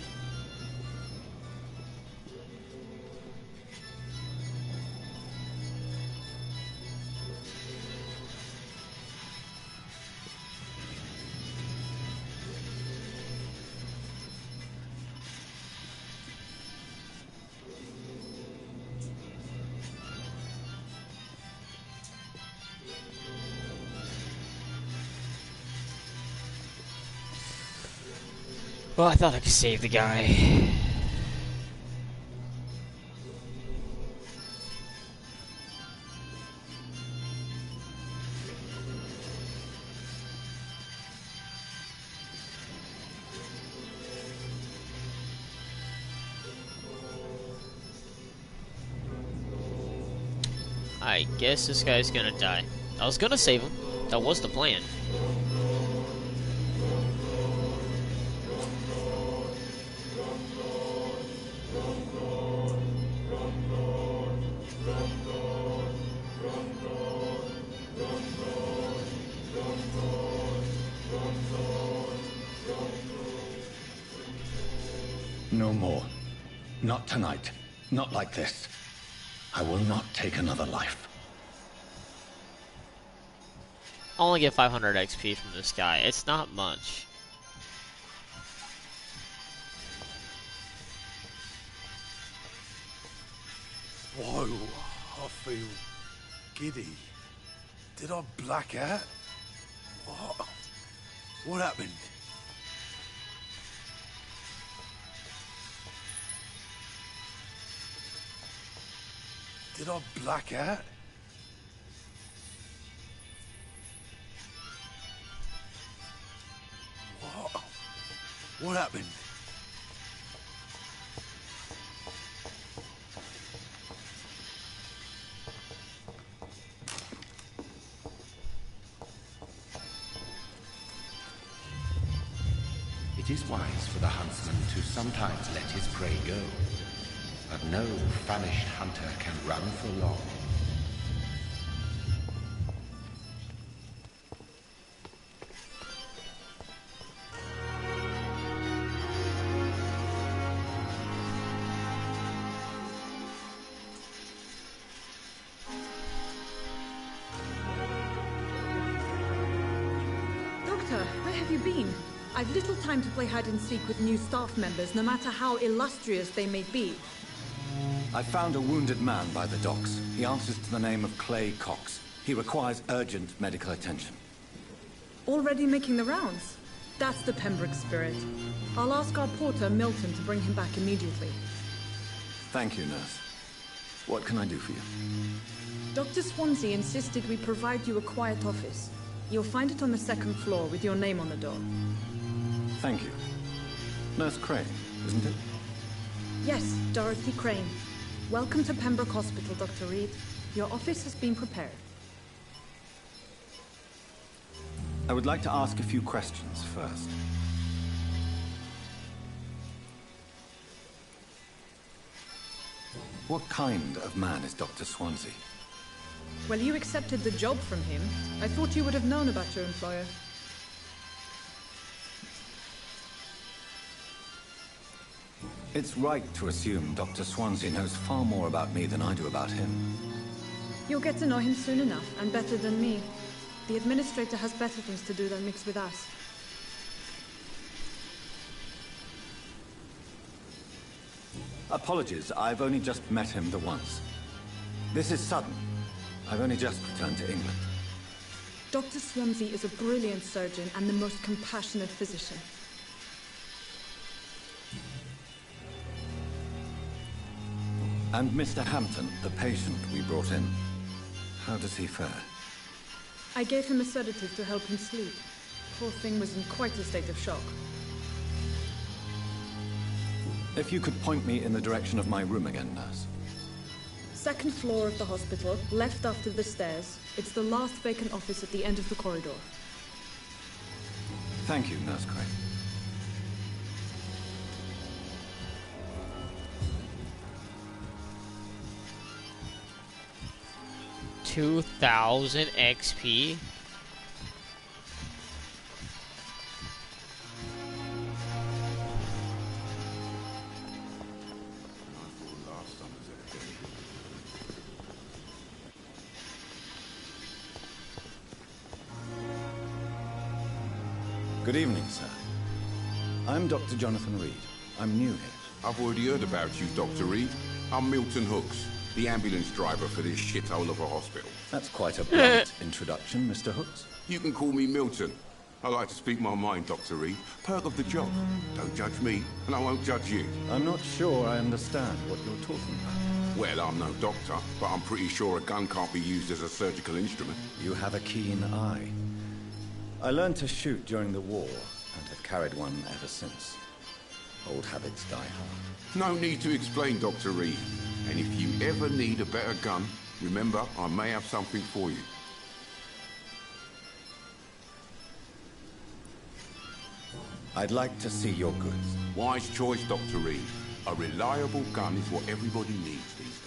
Well, I thought I could save the guy. I guess this guy's gonna die. I was gonna save him. That was the plan. No more. Not tonight. Not like this. I will not take another life. I only get 500 XP from this guy. It's not much. Whoa, I feel giddy. Did I black out? What? What happened? Did I black out? What? What happened? It is wise for the huntsman to sometimes let his prey go. But no famished hunter can run for long. Doctor, where have you been? I've little time to play hide and seek with new staff members, no matter how illustrious they may be. I found a wounded man by the docks. He answers to the name of Clay Cox. He requires urgent medical attention. Already making the rounds? That's the Pembroke spirit. I'll ask our porter, Milton, to bring him back immediately. Thank you, nurse. What can I do for you? Dr. Swansea insisted we provide you a quiet office. You'll find it on the second floor with your name on the door. Thank you. Nurse Crane, isn't it? Yes, Dorothy Crane. Welcome to Pembroke Hospital, Dr. Reed. Your office has been prepared. I would like to ask a few questions first. What kind of man is Dr. Swansea? Well, you accepted the job from him. I thought you would have known about your employer. It's right to assume Dr. Swansea knows far more about me than I do about him. You'll get to know him soon enough, and better than me. The administrator has better things to do than mix with us. Apologies, I've only just met him the once. This is sudden. I've only just returned to England. Dr. Swansea is a brilliant surgeon and the most compassionate physician. And Mr. Hampton, the patient we brought in, how does he fare? I gave him a sedative to help him sleep. Poor thing was in quite a state of shock. If you could point me in the direction of my room again, nurse. Second floor of the hospital, left after the stairs. It's the last vacant office at the end of the corridor. Thank you, Nurse Crane. $2,000 XP. Good evening, sir. I'm Dr. Jonathan Reed. I'm new here. I've already heard about you, Dr. Reed. I'm Milton Hooks, the ambulance driver for this shithole of a hospital. That's quite a blunt introduction, Mr. Hooks. You can call me Milton. I like to speak my mind, Dr. Reed. Perk of the job. Don't judge me, and I won't judge you. I'm not sure I understand what you're talking about. Well, I'm no doctor, but I'm pretty sure a gun can't be used as a surgical instrument. You have a keen eye. I learned to shoot during the war, and have carried one ever since. Old habits die hard. No need to explain, Dr. Reed. And if you ever need a better gun, remember, I may have something for you. I'd like to see your goods. Wise choice, Dr. Reed. A reliable gun is what everybody needs these days.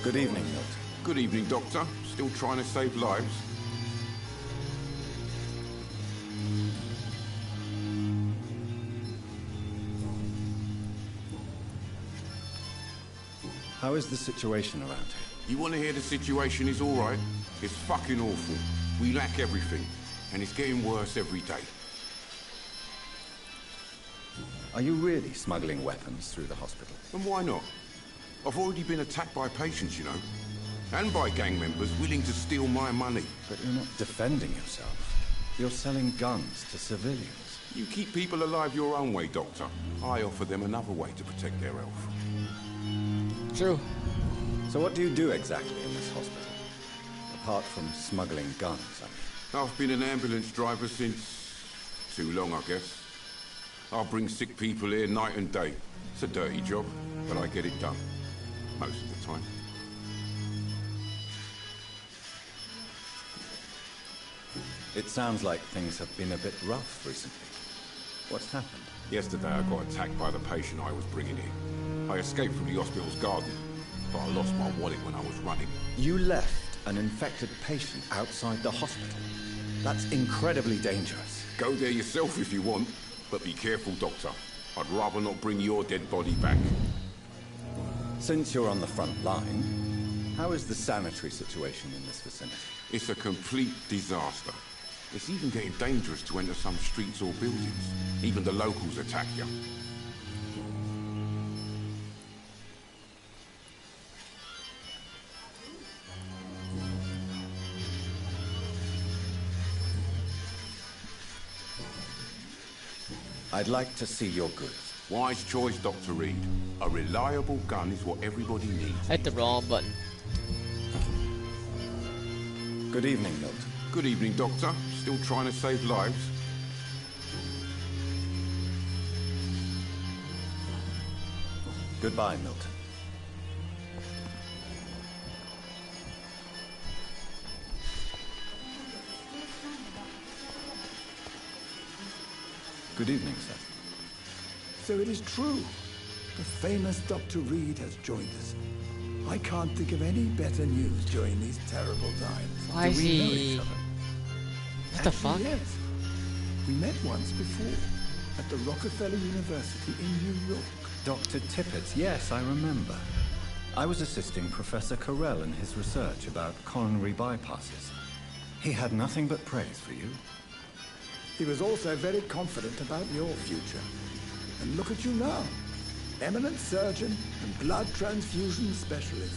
Good evening, Milton. Good evening, Doctor. Still trying to save lives? How is the situation around here? You want to hear the situation is all right? It's fucking awful. We lack everything, and it's getting worse every day. Are you really smuggling weapons through the hospital? And why not? I've already been attacked by patients, you know. And by gang members willing to steal my money. But you're not defending yourself. You're selling guns to civilians. You keep people alive your own way, Doctor. I offer them another way to protect their health. True. So what do you do exactly in this hospital? Apart from smuggling guns, I mean. I've been an ambulance driver since... too long, I guess. I'll bring sick people here night and day. It's a dirty job, but I get it done. Most of the time. It sounds like things have been a bit rough recently. What's happened? Yesterday I got attacked by the patient I was bringing in. I escaped from the hospital's garden, but I lost my wallet when I was running. You left an infected patient outside the hospital. That's incredibly dangerous. Go there yourself if you want, but be careful, Doctor. I'd rather not bring your dead body back. Since you're on the front line, how is the sanitary situation in this vicinity? It's a complete disaster. It's even getting dangerous to enter some streets or buildings. Even the locals attack you. I'd like to see your goods. Wise choice, Dr. Reed. A reliable gun is what everybody needs. Hit the wrong button. Good evening, Milton. Good evening, Doctor. Still trying to save lives? Goodbye, Milton. Good evening, sir. So it is true. The famous Dr. Reed has joined us. I can't think of any better news during these terrible times. Why is Do we know he... each other? What the fuck? Yes. We met once before at the Rockefeller University in New York. Dr. Tippett, yes, I remember. I was assisting Professor Carell in his research about coronary bypasses. He had nothing but praise for you. He was also very confident about your future. And look at you now. Eminent surgeon and blood transfusion specialist.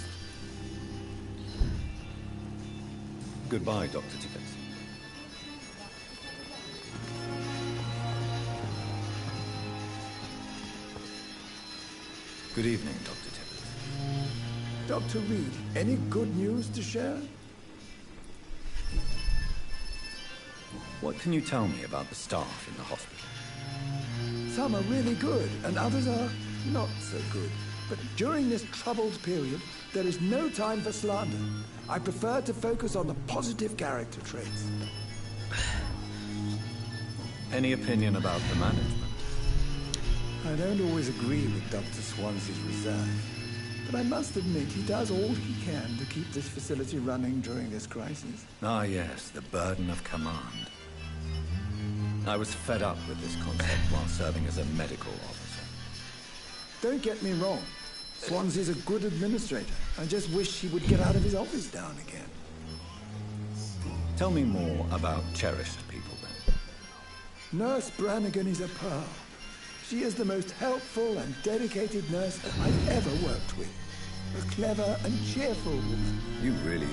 Goodbye, Dr. Tippett. Good evening, Dr. Tippett. Dr. Reed, any good news to share? What can you tell me about the staff in the hospital? Some are really good, and others are not so good. But during this troubled period, there is no time for slander. I prefer to focus on the positive character traits. Any opinion about the management? I don't always agree with Dr. Swansea's reserve, but I must admit he does all he can to keep this facility running during this crisis. Ah, yes, the burden of command. I was fed up with this concept while serving as a medical officer. Don't get me wrong. Swansea's a good administrator. I just wish he would get out of his office down again. Tell me more about cherished people, then. Nurse Brannigan is a pearl. She is the most helpful and dedicated nurse I've ever worked with. A clever and cheerful woman. You really...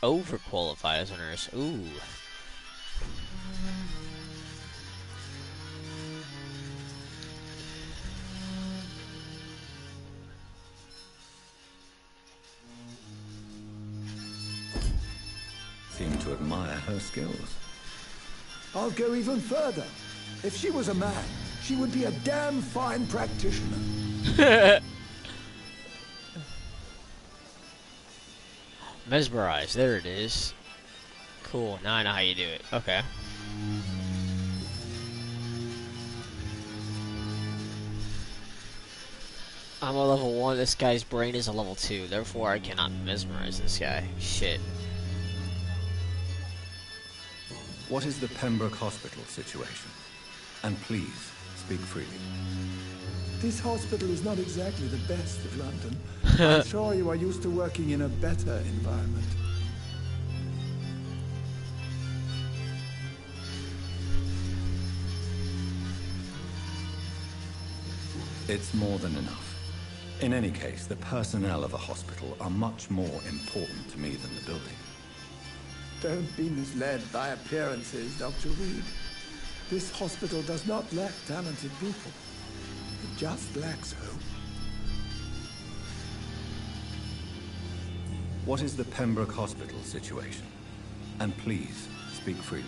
Overqualified as a nurse. Ooh. Seem to admire her skills. I'll go even further. If she was a man, She would be a damn fine practitioner. Mesmerized, there it is. Cool, now I know how you do it. Okay. I'm a level 1, this guy's brain is a level 2, therefore I cannot mesmerize this guy. Shit. What is the Pembroke Hospital situation? And please, speak freely. This hospital is not exactly the best of London. I'm sure you are used to working in a better environment. It's more than enough. In any case, the personnel of a hospital are much more important to me than the building. Don't be misled by appearances, Dr. Reed. This hospital does not lack talented people. It just lacks hope. What is the Pembroke Hospital situation? And please, speak freely.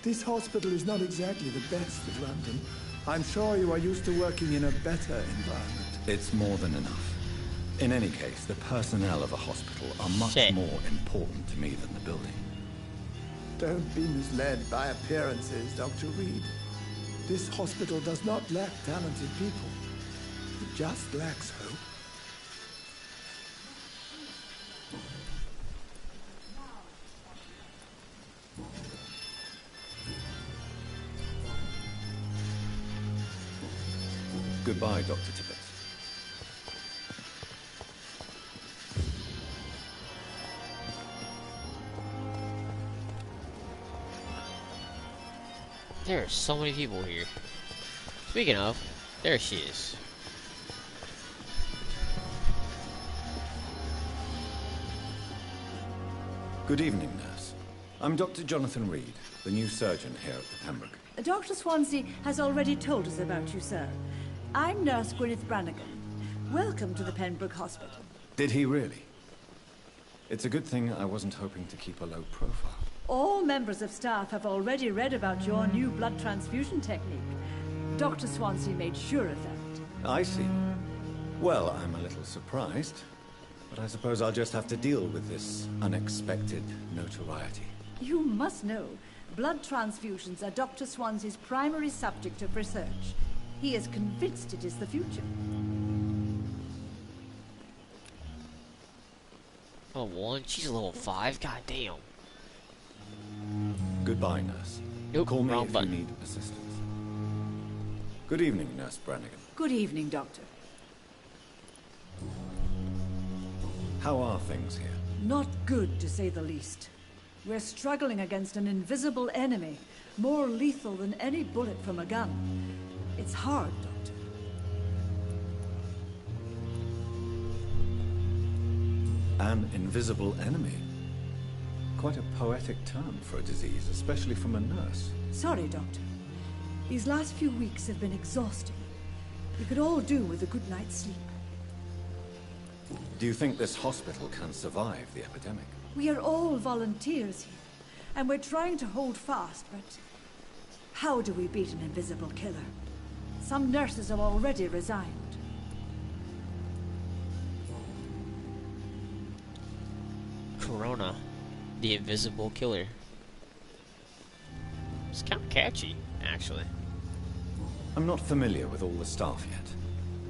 This hospital is not exactly the best of London. I'm sure you are used to working in a better environment. It's more than enough. In any case, the personnel of a hospital are much more important to me than the building. Don't be misled by appearances, Dr. Reed. This hospital does not lack talented people. It just lacks hope. Goodbye, Dr. Tibbets. There are so many people here. Speaking of, there she is. Good evening, nurse. I'm Dr. Jonathan Reed, the new surgeon here at the Pembroke. Dr. Swansea has already told us about you, sir. I'm Nurse Gwyneth Brannigan. Welcome to the Pembroke Hospital. Did he really? It's a good thing I wasn't hoping to keep a low profile. All members of staff have already read about your new blood transfusion technique. Dr. Swansea made sure of that. I see. Well, I'm a little surprised, but I suppose I'll just have to deal with this unexpected notoriety. You must know, blood transfusions are Dr. Swansea's primary subject of research. He is convinced it is the future. Level 1? She's a level 5? God damn. Goodbye, nurse. Nope, call me wrong if button. you need assistance. Good evening, Nurse Brannigan. Good evening, Doctor. How are things here? Not good, to say the least. We're struggling against an invisible enemy, more lethal than any bullet from a gun. It's hard, Doctor. An invisible enemy? Quite a poetic term for a disease, especially from a nurse. Sorry, Doctor. These last few weeks have been exhausting. We could all do with a good night's sleep. Do you think this hospital can survive the epidemic? We are all volunteers here, and we're trying to hold fast, but how do we beat an invisible killer? Some nurses have already resigned. Corona, the invisible killer. It's kind of catchy, actually. I'm not familiar with all the staff yet.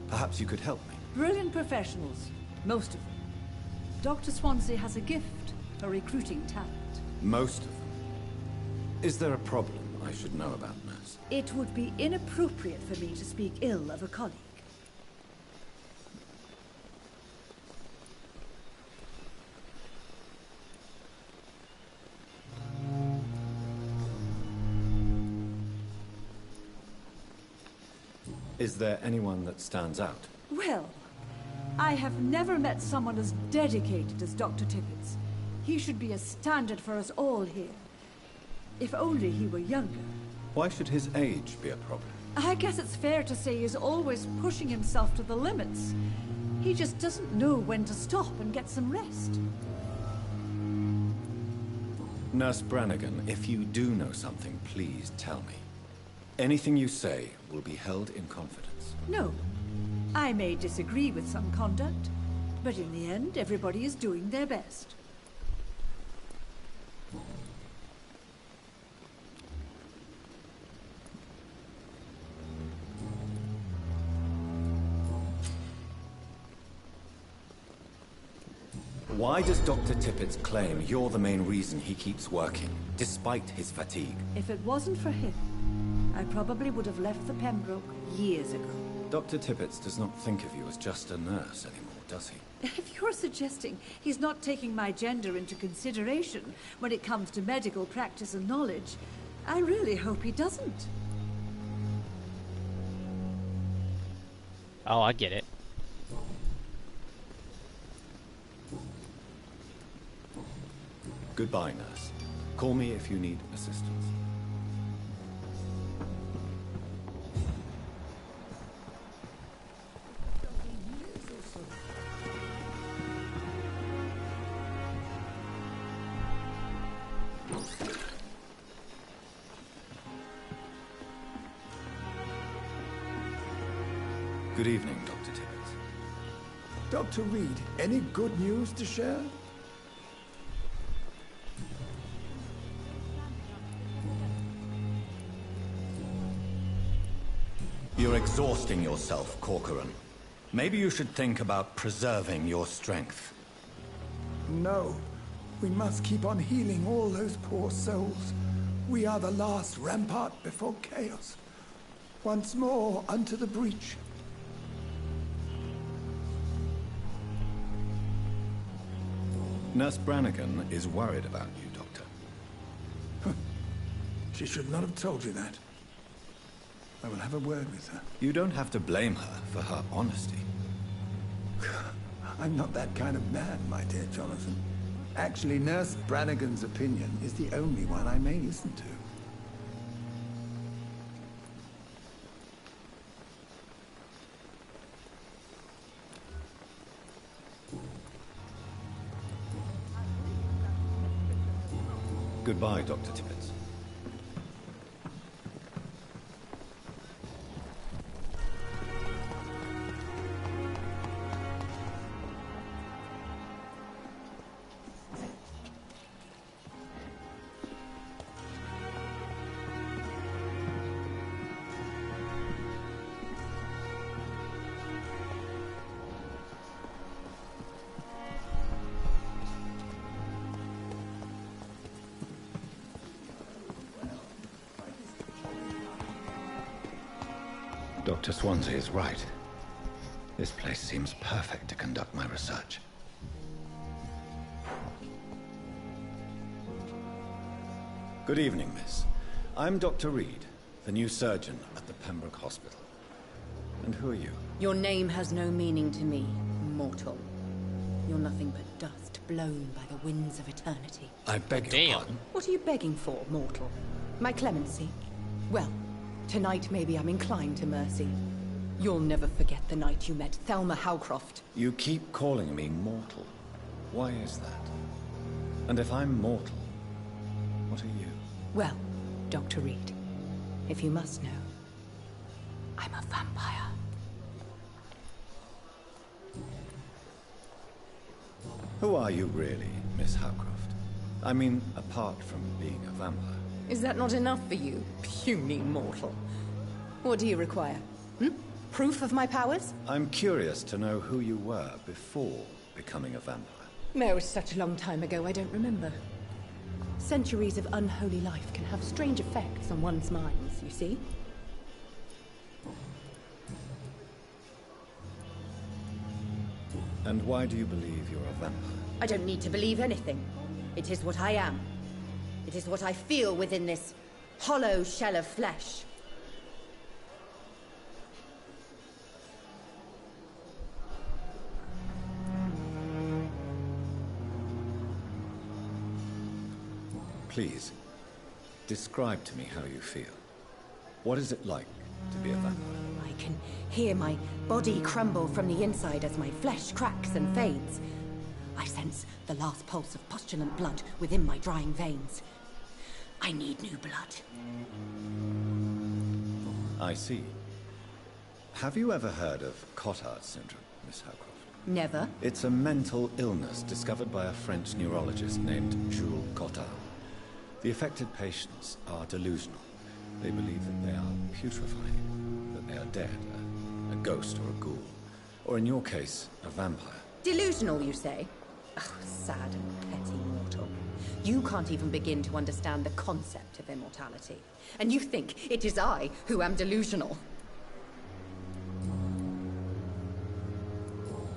Perhaps you could help me. Brilliant professionals, most of them. Dr. Swansea has a gift for recruiting talent. Most of them. Is there a problem I should know about, nurse? It would be inappropriate for me to speak ill of a colleague. Is there anyone that stands out? Well, I have never met someone as dedicated as Dr. Tibbets. He should be a standard for us all here. If only he were younger. Why should his age be a problem? I guess it's fair to say he's always pushing himself to the limits. He just doesn't know when to stop and get some rest. Nurse Brannigan, if you do know something, please tell me. Anything you say will be held in confidence. No. I may disagree with some conduct, but in the end, everybody is doing their best. Why does Dr. Tippett claim you're the main reason he keeps working, despite his fatigue? If it wasn't for him, I probably would have left the Pembroke years ago. Dr. Tippett does not think of you as just a nurse anymore, does he? If you're suggesting he's not taking my gender into consideration when it comes to medical practice and knowledge, I really hope he doesn't. Oh, I get it. Goodbye, nurse. Call me if you need assistance. Good evening, Dr. Tippett. Dr. Reed, any good news to share? You're exhausting yourself, Corcoran. Maybe you should think about preserving your strength. No. We must keep on healing all those poor souls. We are the last rampart before chaos. Once more, unto the breach. Nurse Brannigan is worried about you, Doctor. She should not have told you that. I will have a word with her. You don't have to blame her for her honesty. I'm not that kind of man, my dear Jonathan. Actually, Nurse Brannigan's opinion is the only one I may listen to. Goodbye, Dr. Tippett. Dr. Swansea is right. This place seems perfect to conduct my research. Good evening, miss. I'm Dr. Reed, the new surgeon at the Pembroke Hospital. And who are you? Your name has no meaning to me, mortal. You're nothing but dust blown by the winds of eternity. I beg your pardon? What are you begging for, mortal? My clemency? Well, tonight maybe I'm inclined to mercy. You'll never forget the night you met Thelma Howcroft. You keep calling me mortal. Why is that? And if I'm mortal, what are you? Well, Dr. Reed, if you must know, I'm a vampire. Who are you really, Miss Howcroft? I mean, apart from being a vampire. Is that not enough for you, puny mortal? What do you require? Proof of my powers? I'm curious to know who you were before becoming a vampire. It was such a long time ago, I don't remember. Centuries of unholy life can have strange effects on one's minds, you see? And why do you believe you're a vampire? I don't need to believe anything. It is what I am. It is what I feel within this hollow shell of flesh. Please, describe to me how you feel. What is it like to be a vampire? I can hear my body crumble from the inside as my flesh cracks and fades. I sense the last pulse of postulant blood within my drying veins. I need new blood. I see. Have you ever heard of Cotard syndrome, Miss Howcroft? Never. It's a mental illness discovered by a French neurologist named Jules Cotard. The affected patients are delusional. They believe that they are putrefying, that they are dead, a ghost or a ghoul. Or in your case, a vampire. Delusional, you say? Oh, sad and petty mortal. You can't even begin to understand the concept of immortality. And you think it is I who am delusional.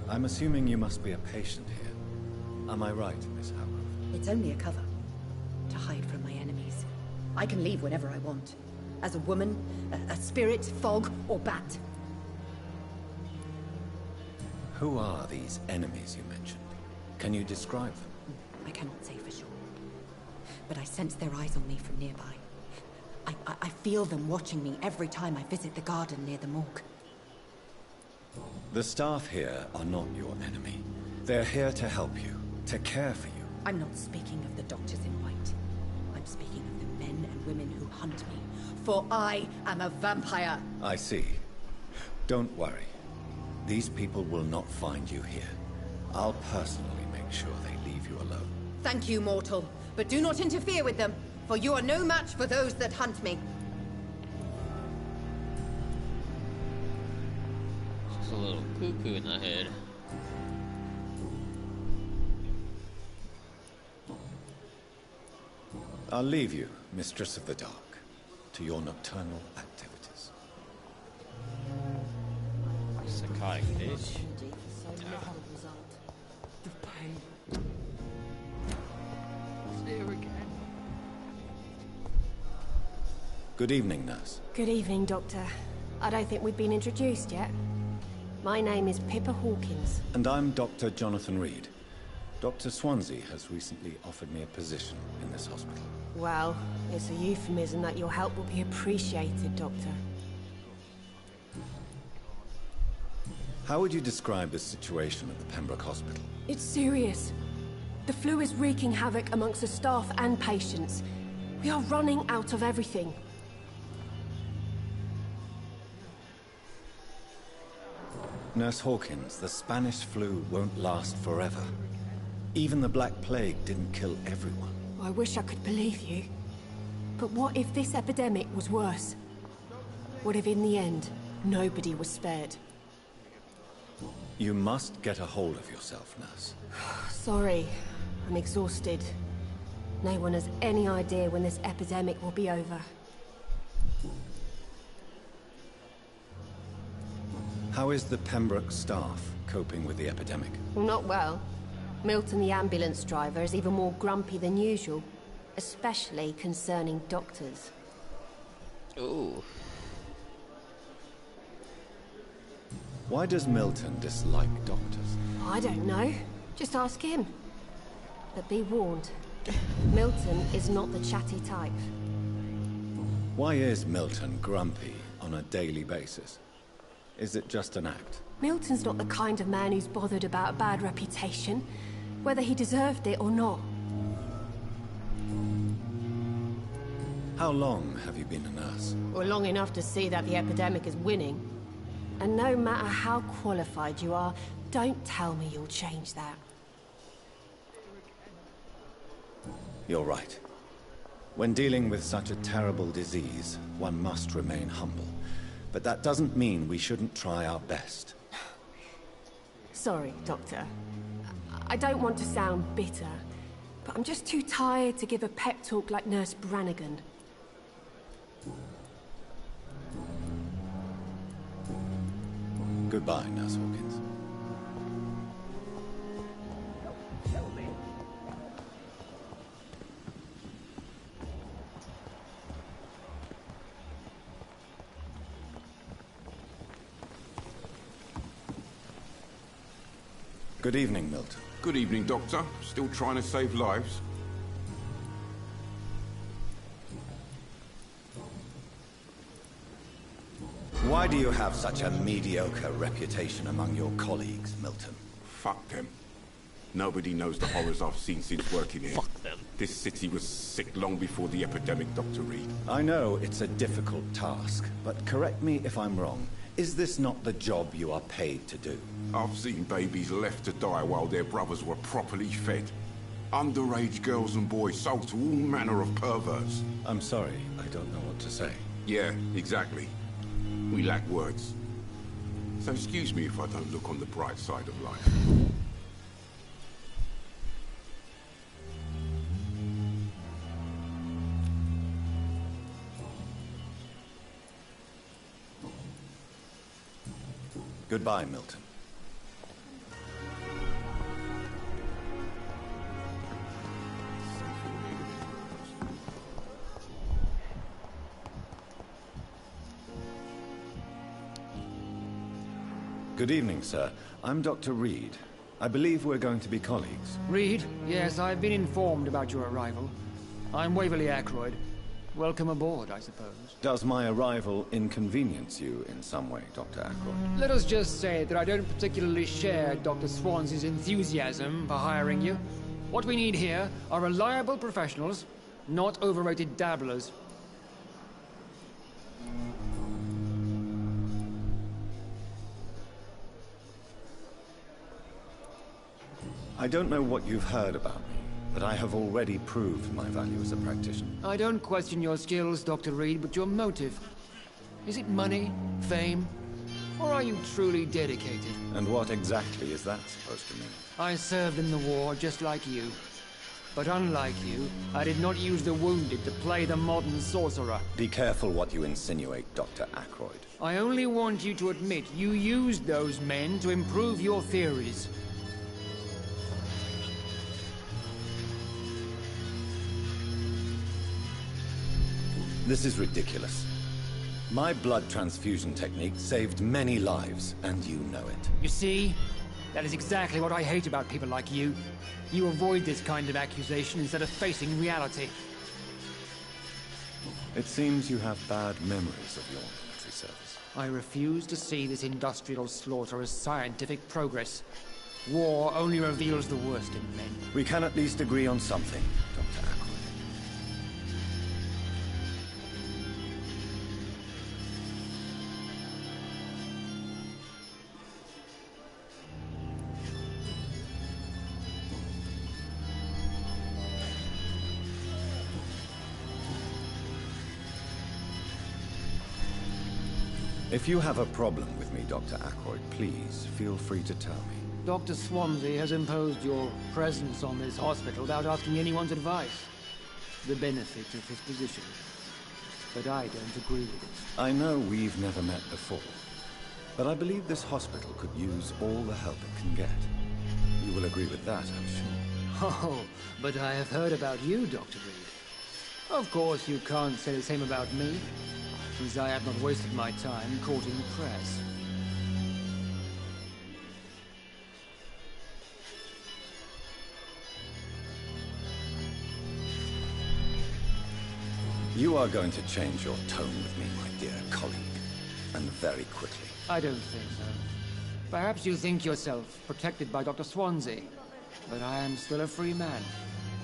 I'm assuming you must be a patient here. Am I right, Miss Howcroft? It's only a cover. To hide from my enemies. I can leave whenever I want. As a woman, a spirit, fog, or bat. Who are these enemies you mentioned? Can you describe them? I cannot say for sure. But I sense their eyes on me from nearby. I feel them watching me every time I visit the garden near the morgue. The staff here are not your enemy. They're here to help you, to care for you. I'm not speaking of the doctors in white. I'm speaking of the men and women who hunt me. For I am a vampire. I see. Don't worry. These people will not find you here. I'll personally make sure they leave you alone. Thank you, mortal. But do not interfere with them, for you are no match for those that hunt me. She's a little cuckoo in the head. I'll leave you, Mistress of the Dark, to your nocturnal activities. Psychotic bitch. The pain. It's here again. Good evening, nurse. Good evening, Doctor. I don't think we've been introduced yet. My name is Pippa Hawkins. And I'm Dr. Jonathan Reed. Dr. Swansea has recently offered me a position in this hospital. Well, it's a euphemism that your help will be appreciated, Doctor. How would you describe the situation at the Pembroke Hospital? It's serious. The flu is wreaking havoc amongst the staff and patients. We are running out of everything. Nurse Hawkins, the Spanish flu won't last forever. Even the Black Plague didn't kill everyone. I wish I could believe you. But what if this epidemic was worse? What if in the end, nobody was spared? You must get a hold of yourself, nurse. Sorry, I'm exhausted. No one has any idea when this epidemic will be over. How is the Pembroke staff coping with the epidemic? Well, not well. Milton, the ambulance driver, is even more grumpy than usual. Especially concerning doctors. Ooh. Why does Milton dislike doctors? I don't know. Just ask him. But be warned. Milton is not the chatty type. Why is Milton grumpy on a daily basis? Is it just an act? Milton's not the kind of man who's bothered about a bad reputation, whether he deserved it or not. How long have you been a nurse? Well, long enough to see that the epidemic is winning. And no matter how qualified you are, don't tell me you'll change that. You're right. When dealing with such a terrible disease, one must remain humble. But that doesn't mean we shouldn't try our best. Sorry, Doctor. I don't want to sound bitter, but I'm just too tired to give a pep talk like Nurse Brannigan. Goodbye, Nurse Hawkins. Good evening, Milton. Good evening, Doctor. Still trying to save lives? Why do you have such a mediocre reputation among your colleagues, Milton? Fuck them. Nobody knows the horrors I've seen since working here. Fuck them. This city was sick long before the epidemic, Dr. Reed. I know it's a difficult task, but correct me if I'm wrong. Is this not the job you are paid to do? I've seen babies left to die while their brothers were properly fed. Underage girls and boys sold to all manner of perverts. I'm sorry, I don't know what to say. Yeah, exactly. We lack words. So excuse me if I don't look on the bright side of life. Goodbye, Milton. Good evening, sir. I'm Dr. Reed. I believe we're going to be colleagues. Reed? Yes, I've been informed about your arrival. I'm Waverly Ackroyd. Welcome aboard, I suppose. Does my arrival inconvenience you in some way, Dr. Ackroyd? Let us just say that I don't particularly share Dr. Swansey's enthusiasm for hiring you. What we need here are reliable professionals, not overrated dabblers. I don't know what you've heard about me, but I have already proved my value as a practitioner. I don't question your skills, Dr. Reed, but your motive. Is it money, fame, or are you truly dedicated? And what exactly is that supposed to mean? I served in the war just like you. But unlike you, I did not use the wounded to play the modern sorcerer. Be careful what you insinuate, Dr. Ackroyd. I only want you to admit you used those men to improve your theories. This is ridiculous. My blood transfusion technique saved many lives, and you know it. You see? That is exactly what I hate about people like you. You avoid this kind of accusation instead of facing reality. It seems you have bad memories of your military service. I refuse to see this industrial slaughter as scientific progress. War only reveals the worst in men. We can at least agree on something, Dr. Ackroyd. If you have a problem with me, Dr. Ackroyd, please feel free to tell me. Dr. Swansea has imposed your presence on this hospital without asking anyone's advice. The benefit of his position. But I don't agree with it. I know we've never met before, but I believe this hospital could use all the help it can get. You will agree with that, I'm sure. Oh, but I have heard about you, Dr. Reed. Of course, you can't say the same about me, since I have not wasted my time courting the press. You are going to change your tone with me, my dear colleague, and very quickly. I don't think so. Perhaps you think yourself protected by Dr. Swansea, but I am still a free man,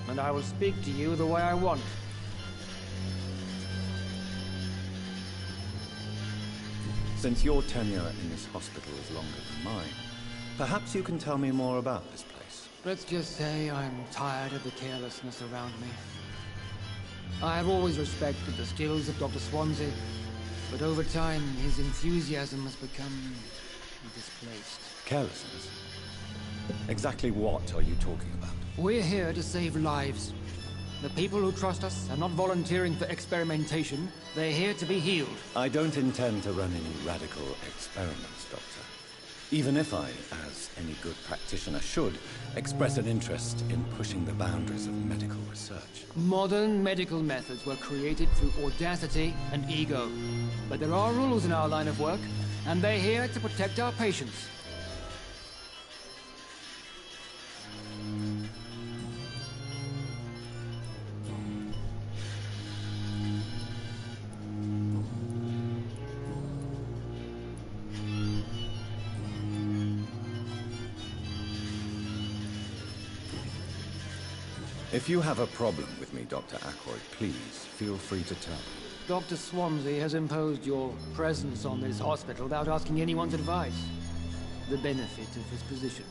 and I will speak to you the way I want. Since your tenure in this hospital is longer than mine, perhaps you can tell me more about this place. Let's just say I'm tired of the carelessness around me. I have always respected the skills of Dr. Swansea, but over time his enthusiasm has become displaced. Carelessness? Exactly what are you talking about? We're here to save lives. The people who trust us are not volunteering for experimentation. They're here to be healed. I don't intend to run any radical experiments, Doctor. Even if I, as any good practitioner should, express an interest in pushing the boundaries of medical research. Modern medical methods were created through audacity and ego. But there are rules in our line of work, and they're here to protect our patients. If you have a problem with me, Dr. Ackroyd, please feel free to tell me. Dr. Swansea has imposed your presence on this hospital without asking anyone's advice. The benefit of his position.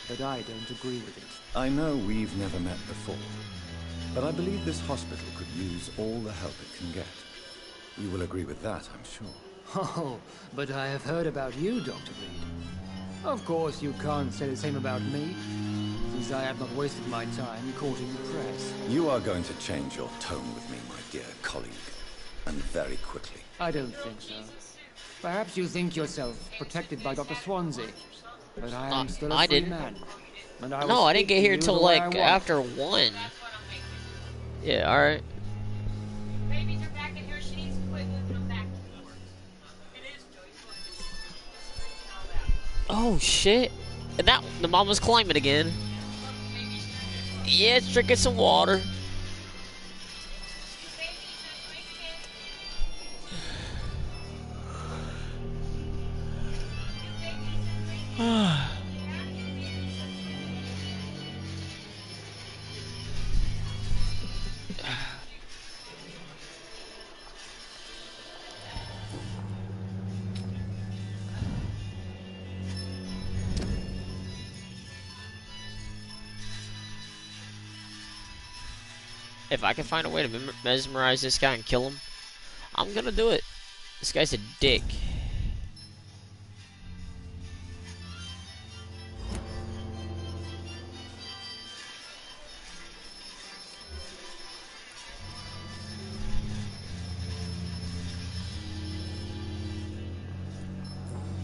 But I don't agree with it. I know we've never met before, but I believe this hospital could use all the help it can get. You will agree with that, I'm sure. Oh, but I have heard about you, Dr. Reed. Of course, you can't say the same about me, since I have not wasted my time courting the press. You are going to change your tone with me, my dear colleague, and very quickly. I don't think so. Perhaps you think yourself protected by Dr. Swansea, but I am still a free man. And I didn't get here till like after 1. Yeah, alright. Oh shit. And that the mom was climbing again. Yeah, it's drinking some water. If I can find a way to mesmerize this guy and kill him, I'm gonna do it. This guy's a dick.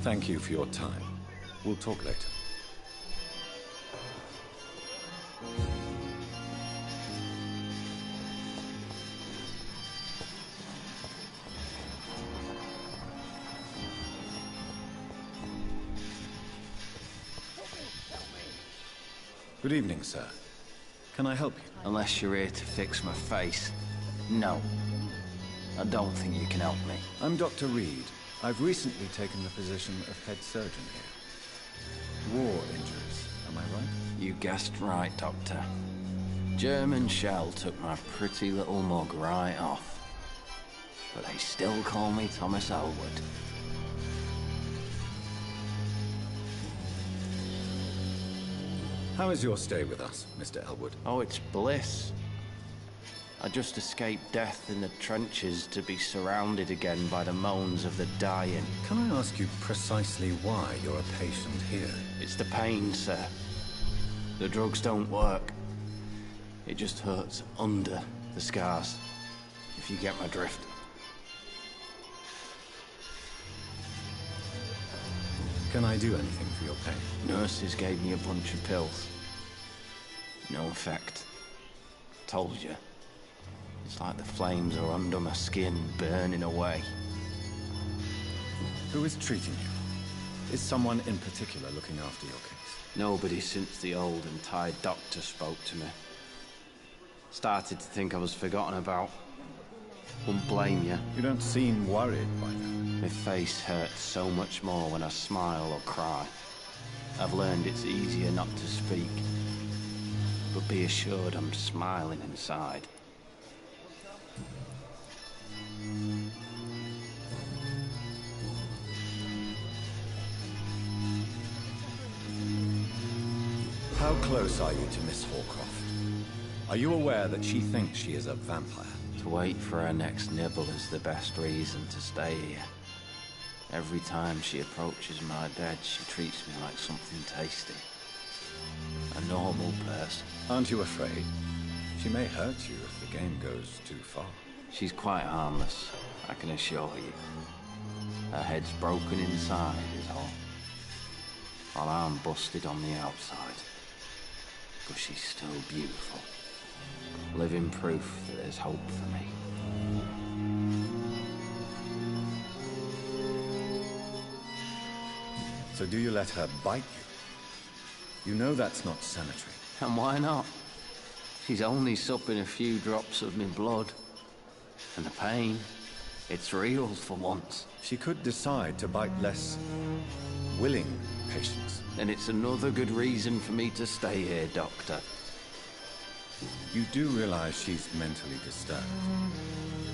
Thank you for your time. We'll talk later. Good evening, sir. Can I help you? Unless you're here to fix my face. No. I don't think you can help me. I'm Dr. Reed. I've recently taken the position of head surgeon here. War injuries, am I right? You guessed right, Doctor. German shell took my pretty little mug right off. But they still call me Thomas Elwood. How is your stay with us, Mr. Elwood? Oh, it's bliss. I just escaped death in the trenches to be surrounded again by the moans of the dying. Can I ask you precisely why you're a patient here? It's the pain, sir. The drugs don't work. It just hurts under the scars, if you get my drift. Can I do anything for your pain? Nurses gave me a bunch of pills. No effect. Told you. It's like the flames are under my skin, burning away. Who is treating you? Is someone in particular looking after your case? Nobody since the old and tired doctor spoke to me. Started to think I was forgotten about. Wouldn't blame you. You don't seem worried by that. My face hurts so much more when I smile or cry. I've learned it's easier not to speak. But be assured I'm smiling inside. How close are you to Miss Horcroft? Are you aware that she thinks she is a vampire? To wait for her next nibble is the best reason to stay here. Every time she approaches my bed, she treats me like something tasty. A normal person. Aren't you afraid? She may hurt you if the game goes too far. She's quite harmless, I can assure you. Her head's broken inside is all. While I'm busted on the outside. But she's still beautiful. Living proof that there's hope for me. So do you let her bite you? You know that's not sanitary. And why not? She's only supping a few drops of my blood. And the pain, it's real for once. She could decide to bite less willing patients. And it's another good reason for me to stay here, Doctor. You do realize she's mentally disturbed.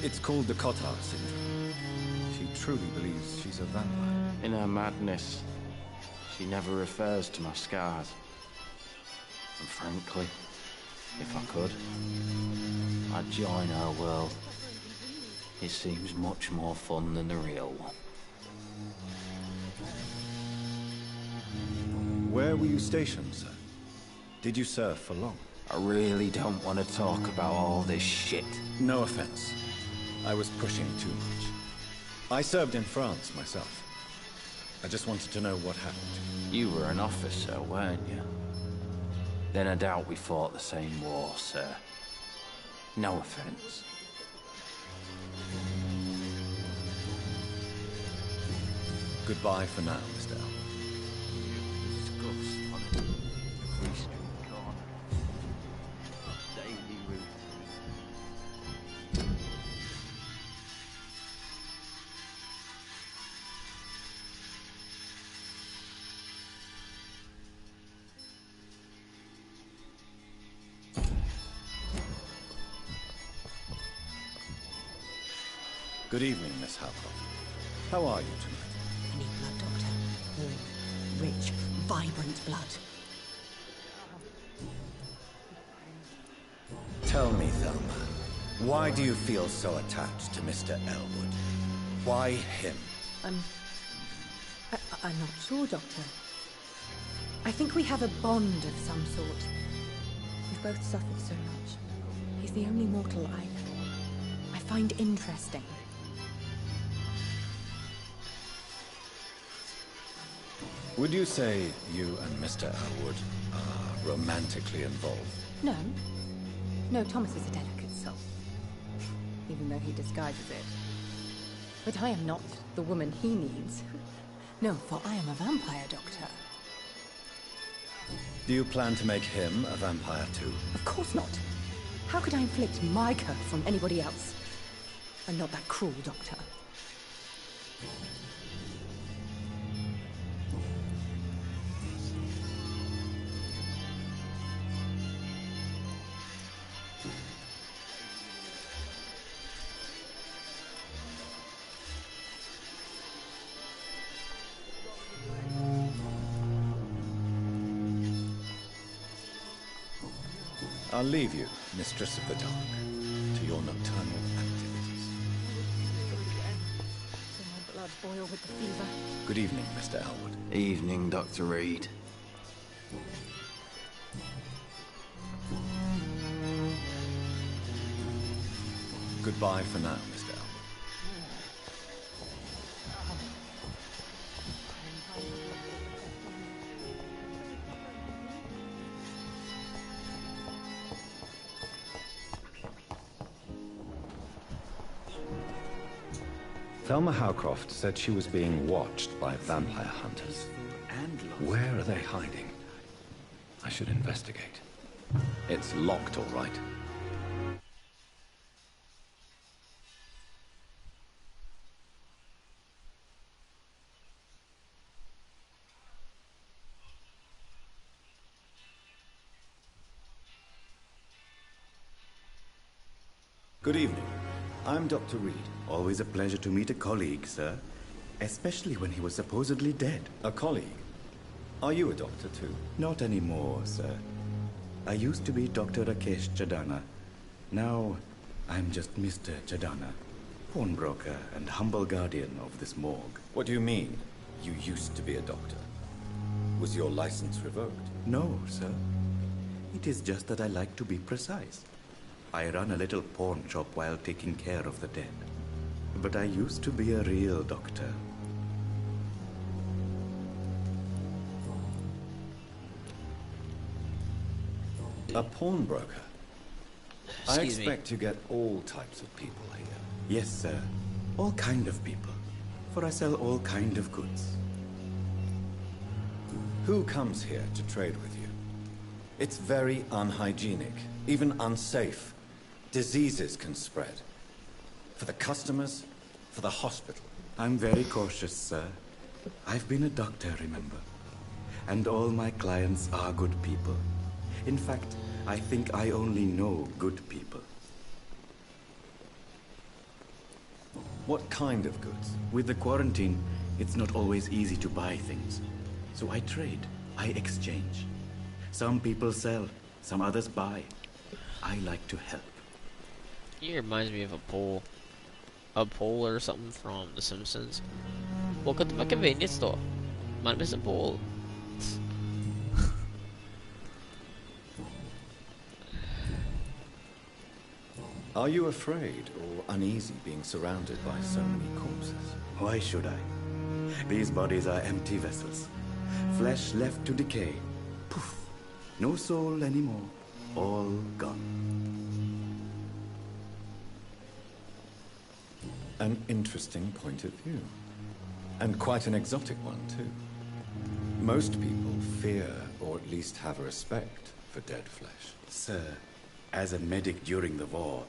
It's called the Cotard syndrome. She truly believes she's a vampire. In her madness, she never refers to my scars. And frankly, if I could, I'd join her world. It seems much more fun than the real one. Where were you stationed, sir? Did you serve for long? I really don't want to talk about all this shit. No offense. I was pushing too much. I served in France myself. I just wanted to know what happened. You were an officer, weren't you? Then I doubt we fought the same war, sir. No offense. Goodbye for now, Mr. Elwood. Disgust on every street corner. Daily route. Good evening, Miss Howcroft. How are you tonight? I need blood, Doctor. Warm, rich, vibrant blood. Tell me, Thelma, why do you feel so attached to Mr. Elwood? Why him? I'm not sure, Doctor. I think we have a bond of some sort. We've both suffered so much. He's the only mortal I find interesting. Would you say you and Mr. Elwood are romantically involved? No. No, Thomas is a delicate soul. Even though he disguises it. But I am not the woman he needs. No, for I am a vampire, Doctor. Do you plan to make him a vampire too? Of course not. How could I inflict my curse on anybody else? I'm not that cruel, Doctor. I'll leave you, Mistress of the Dark, to your nocturnal activities. So my blood boil with the fever. Good evening, Mr. Elwood. Evening, Dr. Reed. Goodbye for now, Mr. Elwood. Thelma Howcroft said she was being watched by vampire hunters. Where are they hiding? I should investigate. It's locked, all right. Good evening. I'm Dr. Reed. Always a pleasure to meet a colleague, sir. Especially when he was supposedly dead. A colleague? Are you a doctor too? Not anymore, sir. I used to be Dr. Rakesh Chadana. Now, I'm just Mr. Chadana, pawnbroker and humble guardian of this morgue. What do you mean, you used to be a doctor? Was your license revoked? No, sir. It is just that I like to be precise. I run a little pawn shop while taking care of the dead. But I used to be a real doctor. A pawnbroker? I expect you get all types of people here. Yes, sir. All kind of people. For I sell all kind of goods. Who comes here to trade with you? It's very unhygienic, even unsafe. Diseases can spread. For the customers, for the hospital. I'm very cautious, sir. I've been a doctor, remember? And all my clients are good people. In fact, I think I only know good people. What kind of goods? With the quarantine, it's not always easy to buy things. So I trade, I exchange. Some people sell, some others buy. I like to help. He reminds me of a pole. A pole or something from The Simpsons. Welcome to my convenience store. My name is a pole. Are you afraid or uneasy being surrounded by so many corpses? Why should I? These bodies are empty vessels. Flesh left to decay. Poof. No soul anymore. All gone. An interesting point of view. And quite an exotic one, too. Most people fear, or at least have a respect, for dead flesh. Sir, as a medic during the war,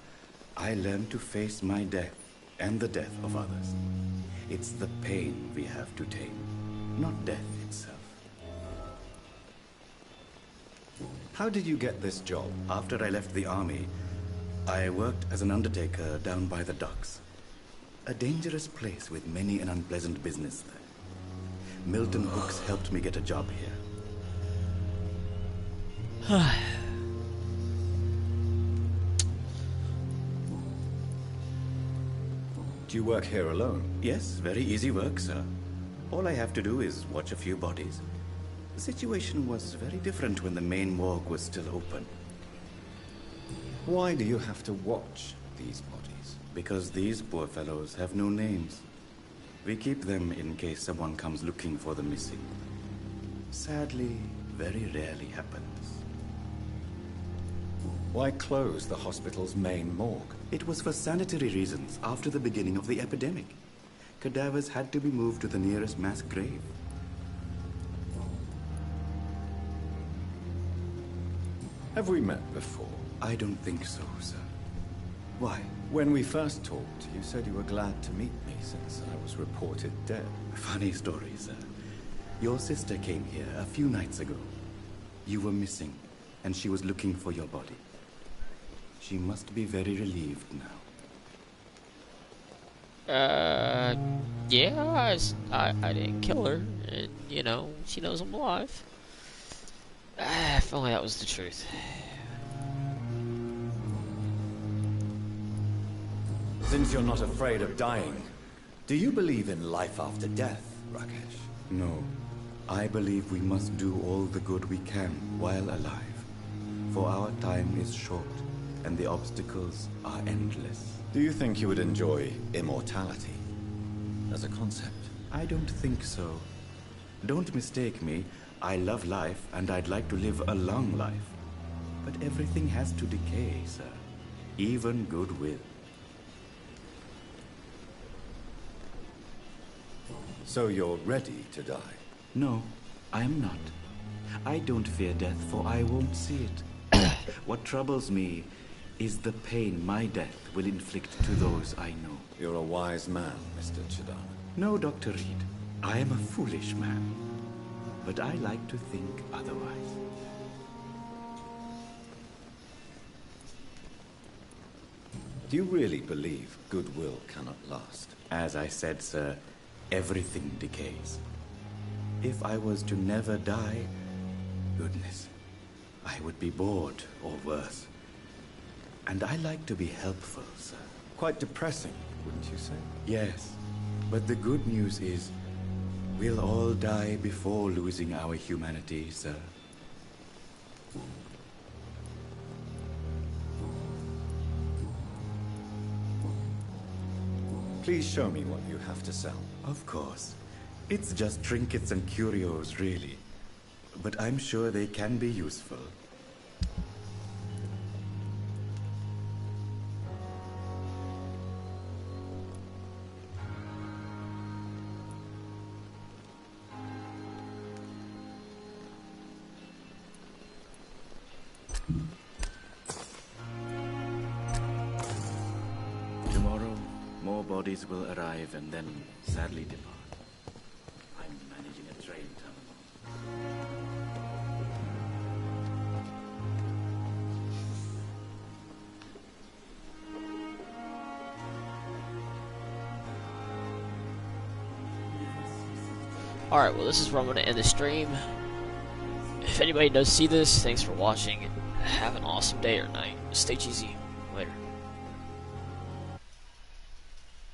I learned to face my death and the death of others. It's the pain we have to tame, not death itself. How did you get this job? After I left the army, I worked as an undertaker down by the docks. A dangerous place with many an unpleasant business there. Milton Hooks helped me get a job here. Do you work here alone? Yes, very easy work, sir. All I have to do is watch a few bodies. The situation was very different when the main morgue was still open. Why do you have to watch these bodies? Because these poor fellows have no names. We keep them in case someone comes looking for the missing. Sadly, very rarely happens. Why close the hospital's main morgue? It was for sanitary reasons after the beginning of the epidemic. Cadavers had to be moved to the nearest mass grave. Have we met before? I don't think so, sir. Why? When we first talked, you said you were glad to meet me since I was reported dead. Funny story, sir. Your sister came here a few nights ago. You were missing, and she was looking for your body. She must be very relieved now. Yeah, I didn't kill her, and, you know, she knows I'm alive. If only that was the truth. Since you're not afraid of dying, do you believe in life after death, Rakesh? No. I believe we must do all the good we can while alive. For our time is short, and the obstacles are endless. Do you think you would enjoy immortality as a concept? I don't think so. Don't mistake me. I love life, and I'd like to live a long life. But everything has to decay, sir. Even goodwill. So you're ready to die? No, I'm not. I don't fear death, for I won't see it. What troubles me is the pain my death will inflict to those I know. You're a wise man, Mr. Chidana. No, Dr. Reed. I am a foolish man. But I like to think otherwise. Do you really believe goodwill cannot last? As I said, sir, everything decays. If I was to never die, goodness, I would be bored or worse. And I like to be helpful, sir. Quite depressing, wouldn't you say? Yes, but the good news is we'll all die before losing our humanity, sir. Please show me what you have to sell. Of course. It's just trinkets and curios, really. But I'm sure they can be useful. Tomorrow, more bodies will arrive and then sadly depart. I'm managing a train terminal. Alright, well, this is where I'm going to end the stream. If anybody does see this, thanks for watching. Have an awesome day or night. Stay cheesy.